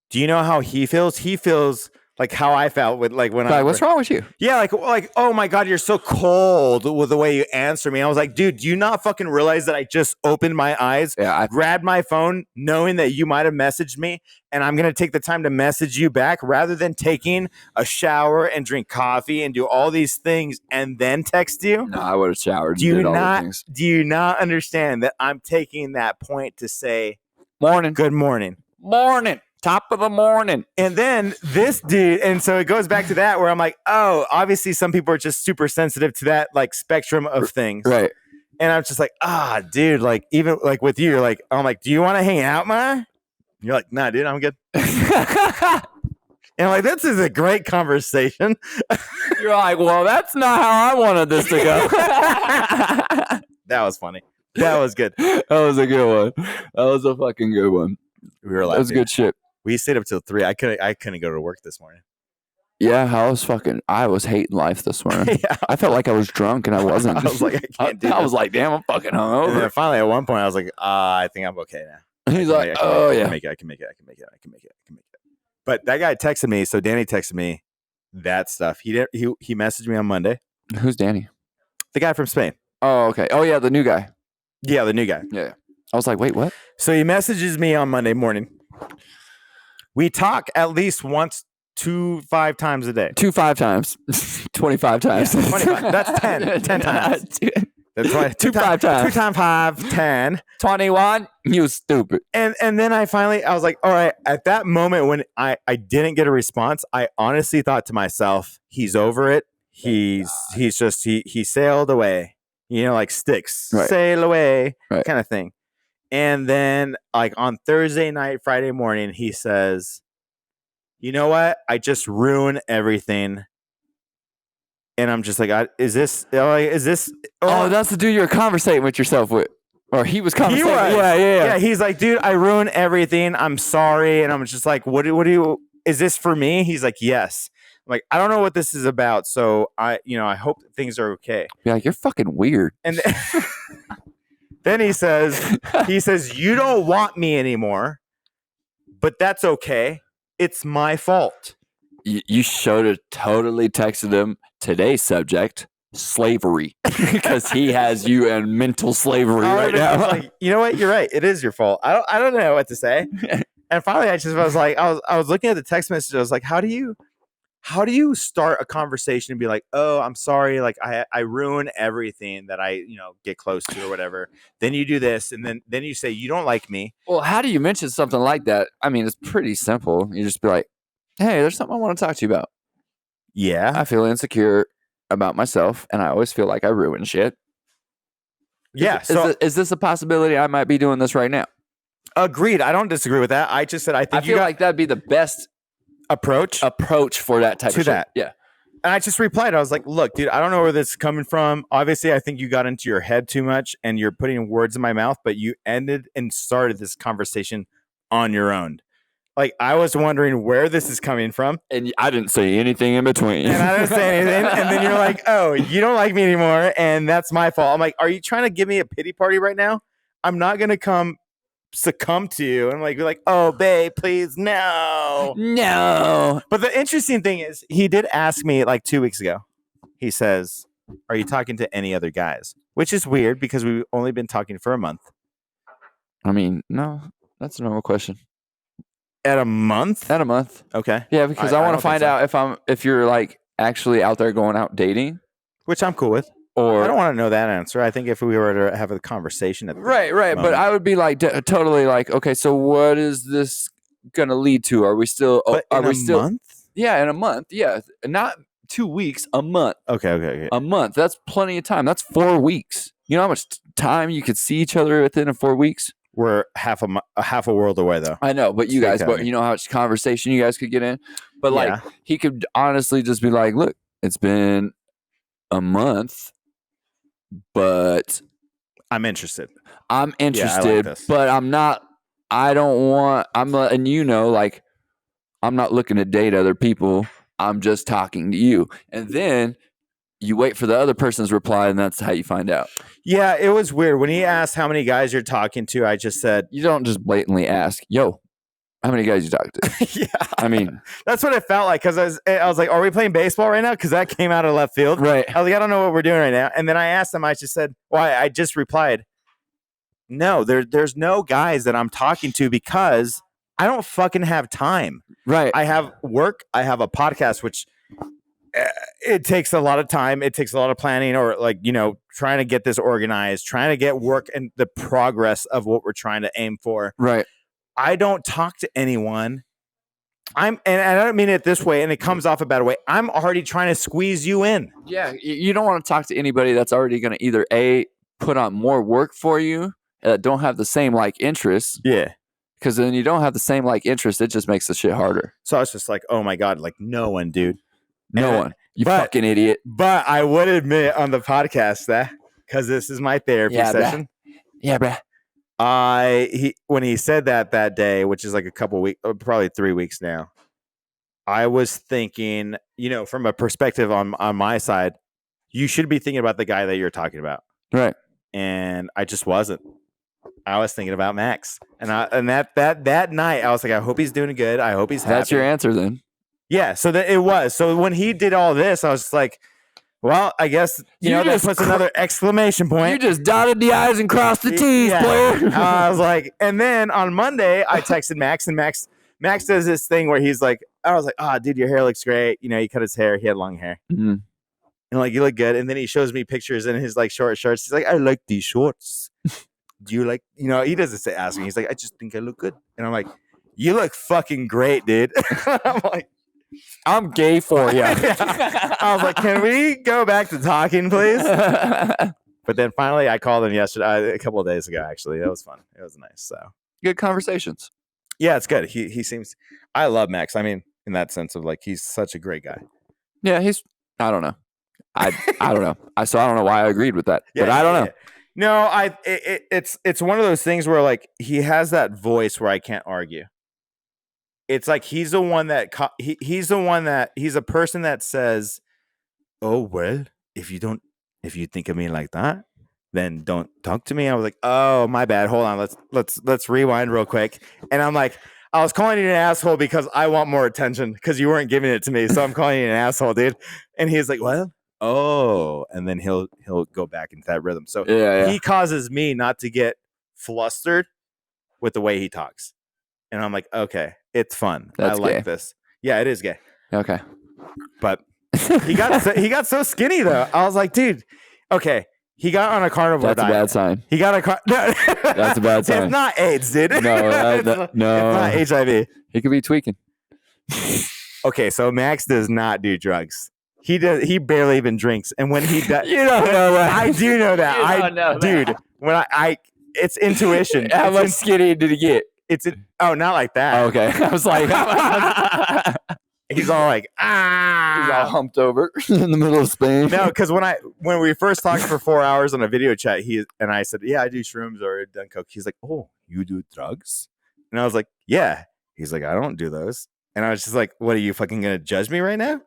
S2: Do you know how he feels? He feels like how I felt with like when
S1: what's wrong with you?
S2: Yeah, like oh my god, you're so cold with the way you answer me. I was like, dude, do you not fucking realize that I just opened my eyes, grabbed my phone, knowing that you might have messaged me, and I'm gonna take the time to message you back rather than taking a shower and drink coffee and do all these things and then text you?
S1: No, I would have showered.
S2: Do you not understand that I'm taking that point to say
S1: morning,
S2: good morning,
S1: morning. Top of the morning.
S2: And then this dude, and so it goes back to that where I'm like, oh, obviously some people are just super sensitive to that like spectrum of things.
S1: Right.
S2: And I'm just like, dude, like even like with you, you're like, I'm like, do you want to hang out, Ma? You're like, nah, dude, I'm good. And I'm like, this is a great conversation.
S1: You're like, well, that's not how I wanted this to go.
S2: That was funny. That was good.
S1: That was a good one. That was a fucking good one.
S2: We were like,
S1: that was good shit.
S2: We stayed up till 3. I couldn't go to work this morning.
S1: Yeah, I was hating life this morning. Yeah. I felt like I was drunk and I wasn't.
S2: I was like, I can't do this.
S1: I was like, damn, I'm fucking hungover.
S2: And then finally at one point I was like, I think I'm okay now.
S1: He's like, oh yeah.
S2: I can make it. But that guy texted me, so Danny texted me that stuff. He messaged me on Monday.
S1: Who's Danny?
S2: The guy from Spain.
S1: Oh, okay. Oh yeah, the new guy.
S2: Yeah, the new guy.
S1: Yeah. I was like, wait, what?
S2: So he messages me on Monday morning. We talk at least once 5 times a day.
S1: 5 times. 25 times.
S2: Yeah, 25. That's 10. 10 times. That's right.
S1: 5 times.
S2: 2 times 5, 10.
S1: 21. You stupid.
S2: And then I was like, all right. At that moment when I didn't get a response, I honestly thought to myself, he's over it. He sailed away. You know, like Sticks. Right. Sail away. Right. Kind of thing. And then like on Thursday night, Friday morning, he says, you know what? I just ruined everything. And I'm just like, is this?
S1: Oh, that's the dude you were conversating with yourself with. Or he was conversating.
S2: Yeah. He's like, dude, I ruined everything. I'm sorry. And I'm just like, what do you, is this for me? He's like, yes. I'm like, I don't know what this is about. So I hope things are okay.
S1: Yeah, you're fucking weird.
S2: And then he says, you don't want me anymore, but that's okay. It's my fault.
S1: You should have totally texted him today's subject, slavery, because he has you in mental slavery right now.
S2: Like, you know what? You're right. It is your fault. I don't know what to say. And finally, I was looking at the text message. I was like, how do you start a conversation and be like, oh, I'm sorry. Like I ruin everything that I, get close to or whatever. Then you do this. And then you say, you don't like me.
S1: Well, how do you mention something like that? I mean, it's pretty simple. You just be like, hey, there's something I want to talk to you about.
S2: Yeah.
S1: I feel insecure about myself, and I always feel like I ruin shit.
S2: Yeah.
S1: Is this a possibility I might be doing this right now?
S2: Agreed. I don't disagree with that. I just said I
S1: feel like that'd be the best approach for that type of shit.
S2: That.
S1: Yeah.
S2: And I just replied. I was like, look, dude, I don't know where this is coming from. Obviously, I think you got into your head too much and you're putting words in my mouth, but you ended and started this conversation on your own. Like, I was wondering where this is coming from.
S1: And I didn't say anything in between.
S2: And I didn't say anything. And then you're like, oh, you don't like me anymore. And that's my fault. I'm like, are you trying to give me a pity party right now? I'm not going to succumb to you. And you're like, oh, babe, please, no. But the interesting thing is, he did ask me like 2 weeks ago. He says, are you talking to any other guys? Which is weird because we've only been talking for a month.
S1: I mean, no, that's a normal question.
S2: At a month?
S1: At a month.
S2: Okay.
S1: Yeah, because I want to find out if you're like actually out there going out dating.
S2: Which I'm cool with.
S1: Or
S2: I don't want to know that answer. I think if we were to have a conversation at the
S1: right.
S2: moment.
S1: But I would be like totally like, okay, so what is this gonna lead to? Are we still?
S2: Month?
S1: Yeah, in a month. Yeah, not 2 weeks. A month.
S2: Okay.
S1: A month. That's plenty of time. That's 4 weeks. You know how much time you could see each other within 4 weeks?
S2: We're half a world away, though.
S1: I know, but you guys, you know how much conversation you guys could get in. But like, he could honestly just be like, "Look, it's been a month, but
S2: I'm interested.
S1: I'm interested,
S2: yeah, like
S1: but I'm not. I don't want. And like, I'm not looking to date other people. I'm just talking to you, and then." You wait for the other person's reply, and that's how you find out.
S2: Yeah, it was weird. When he asked how many guys you're talking to, I just said...
S1: You don't just blatantly ask, yo, how many guys you talking to?
S2: Yeah.
S1: I mean...
S2: That's what it felt like, because I was like, are we playing baseball right now? Because that came out of left field.
S1: Right.
S2: I was like, I don't know what we're doing right now. And then I asked him, I just said, I just replied, no, there's no guys that I'm talking to because I don't fucking have time.
S1: Right.
S2: I have work. I have a podcast, which... it takes a lot of time. It takes a lot of planning or trying to get this organized, trying to get work and the progress of what we're trying to aim for.
S1: Right.
S2: I don't talk to anyone. And I don't mean it this way, and it comes off a bad way. I'm already trying to squeeze you in.
S1: Yeah. You don't want to talk to anybody that's already going to either put on more work for you, don't have the same interests.
S2: Yeah.
S1: Because then you don't have the same interests. It just makes the shit harder.
S2: So I was just like, oh my God, no one, dude.
S1: No one. You fucking idiot.
S2: But I would admit on the podcast that, because this is my therapy session.
S1: Yeah, bruh.
S2: When he said that day, which is like a couple weeks, probably 3 weeks now, I was thinking, from a perspective on my side, you should be thinking about the guy that you're talking about.
S1: Right.
S2: And I just wasn't. I was thinking about Max. And that night, I was like, I hope he's doing good. I hope he's happy.
S1: That's your answer then.
S2: Yeah, so that it was. So when he did all this, I was just like, well, I guess, that puts another exclamation point.
S1: You just dotted the I's and crossed the T's, player.
S2: I was like, and then on Monday, I texted Max, and Max does this thing where he's like, I was like, dude, your hair looks great. He cut his hair. He had long hair.
S1: Mm-hmm.
S2: And you look good. And then he shows me pictures in his short shorts. He's like, I like these shorts. Do you like, he doesn't ask me. He's like, I just think I look good. And I'm like, you look fucking great, dude. I'm like,
S1: I'm gay for you.
S2: I was like, can we go back to talking, please? But then finally, I called him yesterday, a couple of days ago. Actually, that was fun. It was nice. So
S1: good conversations.
S2: Yeah, it's good. He seems. I love Max. I mean, in that sense of like, he's such a great guy.
S1: Yeah, I don't know. I don't know. I don't know why I agreed with that.
S2: Yeah,
S1: but I don't know.
S2: No, it's one of those things where like he has that voice where I can't argue. It's like he's the one that he's a person that says, "Oh well, if you think of me like that, then don't talk to me." I was like, "Oh, my bad. Hold on. Let's rewind real quick." And I'm like, I was calling you an asshole because I want more attention because you weren't giving it to me. So I'm calling you an asshole, dude. And he's like, "Well, oh," and then he'll go back into that rhythm. So he causes me not to get flustered with the way he talks. And I'm like, okay, it's fun. I like this. Yeah, it is gay.
S1: Okay.
S2: But he got so skinny though. I was like, dude, okay. He got on a carnivore diet.
S1: That's a bad sign.
S2: He got
S1: That's a bad sign.
S2: It's not AIDS, dude.
S1: No,
S2: it's not HIV.
S1: He could be tweaking.
S2: Okay, so Max does not do drugs. He barely even drinks. And when he does,
S1: you don't know that.
S2: I do know that.
S1: You don't know
S2: dude,
S1: that.
S2: when I it's intuition.
S1: How much skinny did he get?
S2: Not like that.
S1: Oh, okay. I was like,
S2: he's all like,
S1: he's all humped over in the middle of Spain.
S2: No, because when we first talked for 4 hours on a video chat, I said, yeah, I do shrooms or done coke. He's like, oh, you do drugs? And I was like, yeah. He's like, I don't do those. And I was just like, what, are you fucking gonna judge me right now?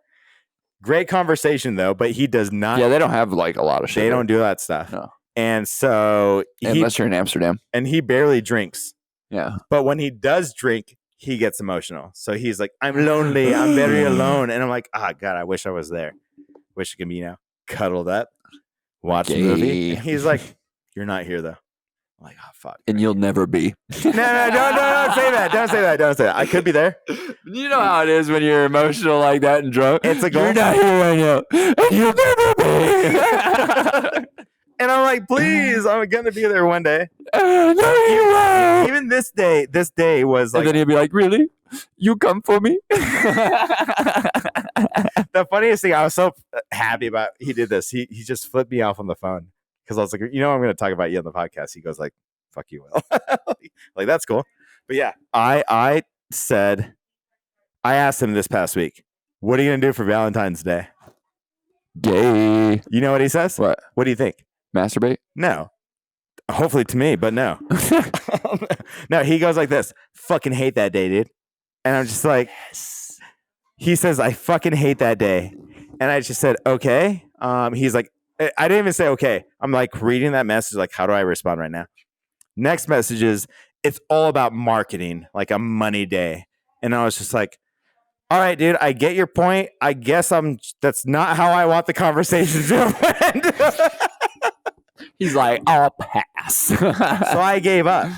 S2: Great conversation though, but he does not.
S1: Yeah, they don't have like a lot of shit.
S2: They don't do that stuff.
S1: No.
S2: And so
S1: unless you're in Amsterdam.
S2: And he barely drinks.
S1: Yeah.
S2: But when he does drink, he gets emotional. So he's like, I'm lonely. I'm very alone. And I'm like, God, I wish I was there. Wish I could be, cuddled up, watch a movie. And he's like, you're not here though. I'm like, oh, fuck.
S1: And you'll never be.
S2: No, don't say that. Don't say that. I could be there.
S1: You know how it is when you're emotional like that and drunk.
S2: It's a goal.
S1: You're not here right now. And you'll never be.
S2: And I'm like, please, I'm going to be there one day.
S1: No, you won't.
S2: Even this day was like.
S1: And then he'll be like, really? You come for me?
S2: The funniest thing, I was so happy about, he did this. He just flipped me off on the phone. Because I was like, I'm going to talk about you on the podcast. He goes like, fuck you, Will. Like, that's cool. But yeah, I asked him this past week, what are you going to do for Valentine's Day?
S1: Gay.
S2: You know what he says?
S1: What?
S2: What do you think?
S1: Masturbate?
S2: No. Hopefully to me, but no. No, he goes like this. Fucking hate that day, dude. And I'm just like, yes. He says, I fucking hate that day. And I just said, okay. He's like, I didn't even say okay. I'm like reading that message, like, how do I respond right now? Next message is, it's all about marketing, like a money day. And I was just like, all right, dude, I get your point. I guess that's not how I want the conversation to end.
S1: He's like, I'll pass.
S2: So I gave up.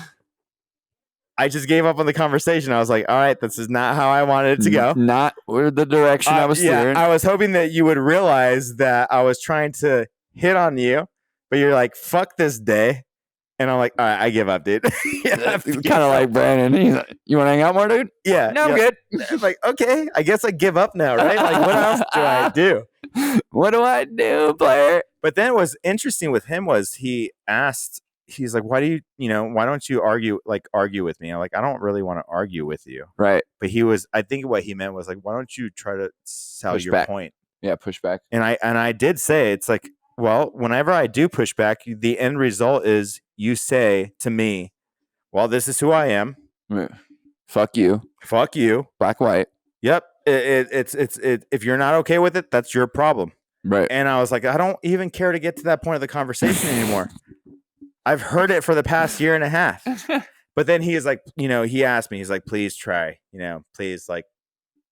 S2: I just gave up on the conversation. I was like, all right, this is not how I wanted it to go.
S1: Not the direction I was steering.
S2: I was hoping that you would realize that I was trying to hit on you, but you're like, fuck this day. And I'm like, all right, I give up, dude.
S1: Kind of like Brandon. He's like, you want to hang out more, dude?
S2: Yeah.
S1: No, I'm good.
S2: I'm like, okay, I guess I give up now, right? Like, what else do I do?
S1: What do I do, player?
S2: But then what's interesting with him was he's like, why don't you argue with me? I'm like, I don't really want to argue with you.
S1: Right.
S2: But I think what he meant was like, why don't you try to sell
S1: push
S2: your
S1: back.
S2: point?
S1: Yeah, push back.
S2: And I did say, it's like, well, whenever I do push back, the end result is you say to me, well, this is who I am.
S1: Fuck you.
S2: Fuck you.
S1: Black, white.
S2: Yep. It's if you're not okay with it, that's your problem.
S1: Right.
S2: And I was like, I don't even care to get to that point of the conversation anymore. I've heard it for the past year and a half. But then he is like, he asked me, he's like, please try, please, like,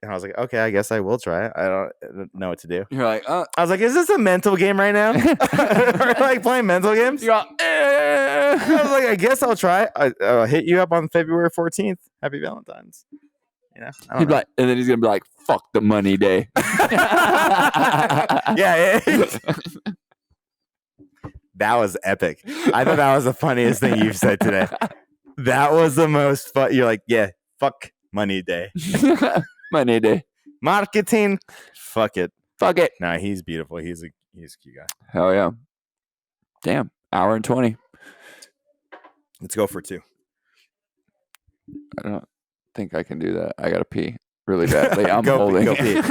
S2: and I was like, okay, I guess I will try. I don't know what to do.
S1: You're like,
S2: I was like, is this a mental game right now? We're like playing mental games?
S1: You're all,
S2: I was like, I guess I'll try. I'll hit you up on February 14th. Happy Valentine's.
S1: He'd be like, and then he's going to be like, fuck the money day.
S2: Yeah. That was epic. I thought that was the funniest thing you've said today. That was the most fun. You're like, yeah, fuck money day.
S1: Money day.
S2: Marketing. Fuck it.
S1: Fuck it.
S2: Nah, he's beautiful. He's a cute guy.
S1: Hell yeah. Damn, hour and 20.
S2: Let's go for 2.
S1: I don't think I can do that. I gotta pee really badly. I'm
S2: Go
S1: holding.
S2: pee.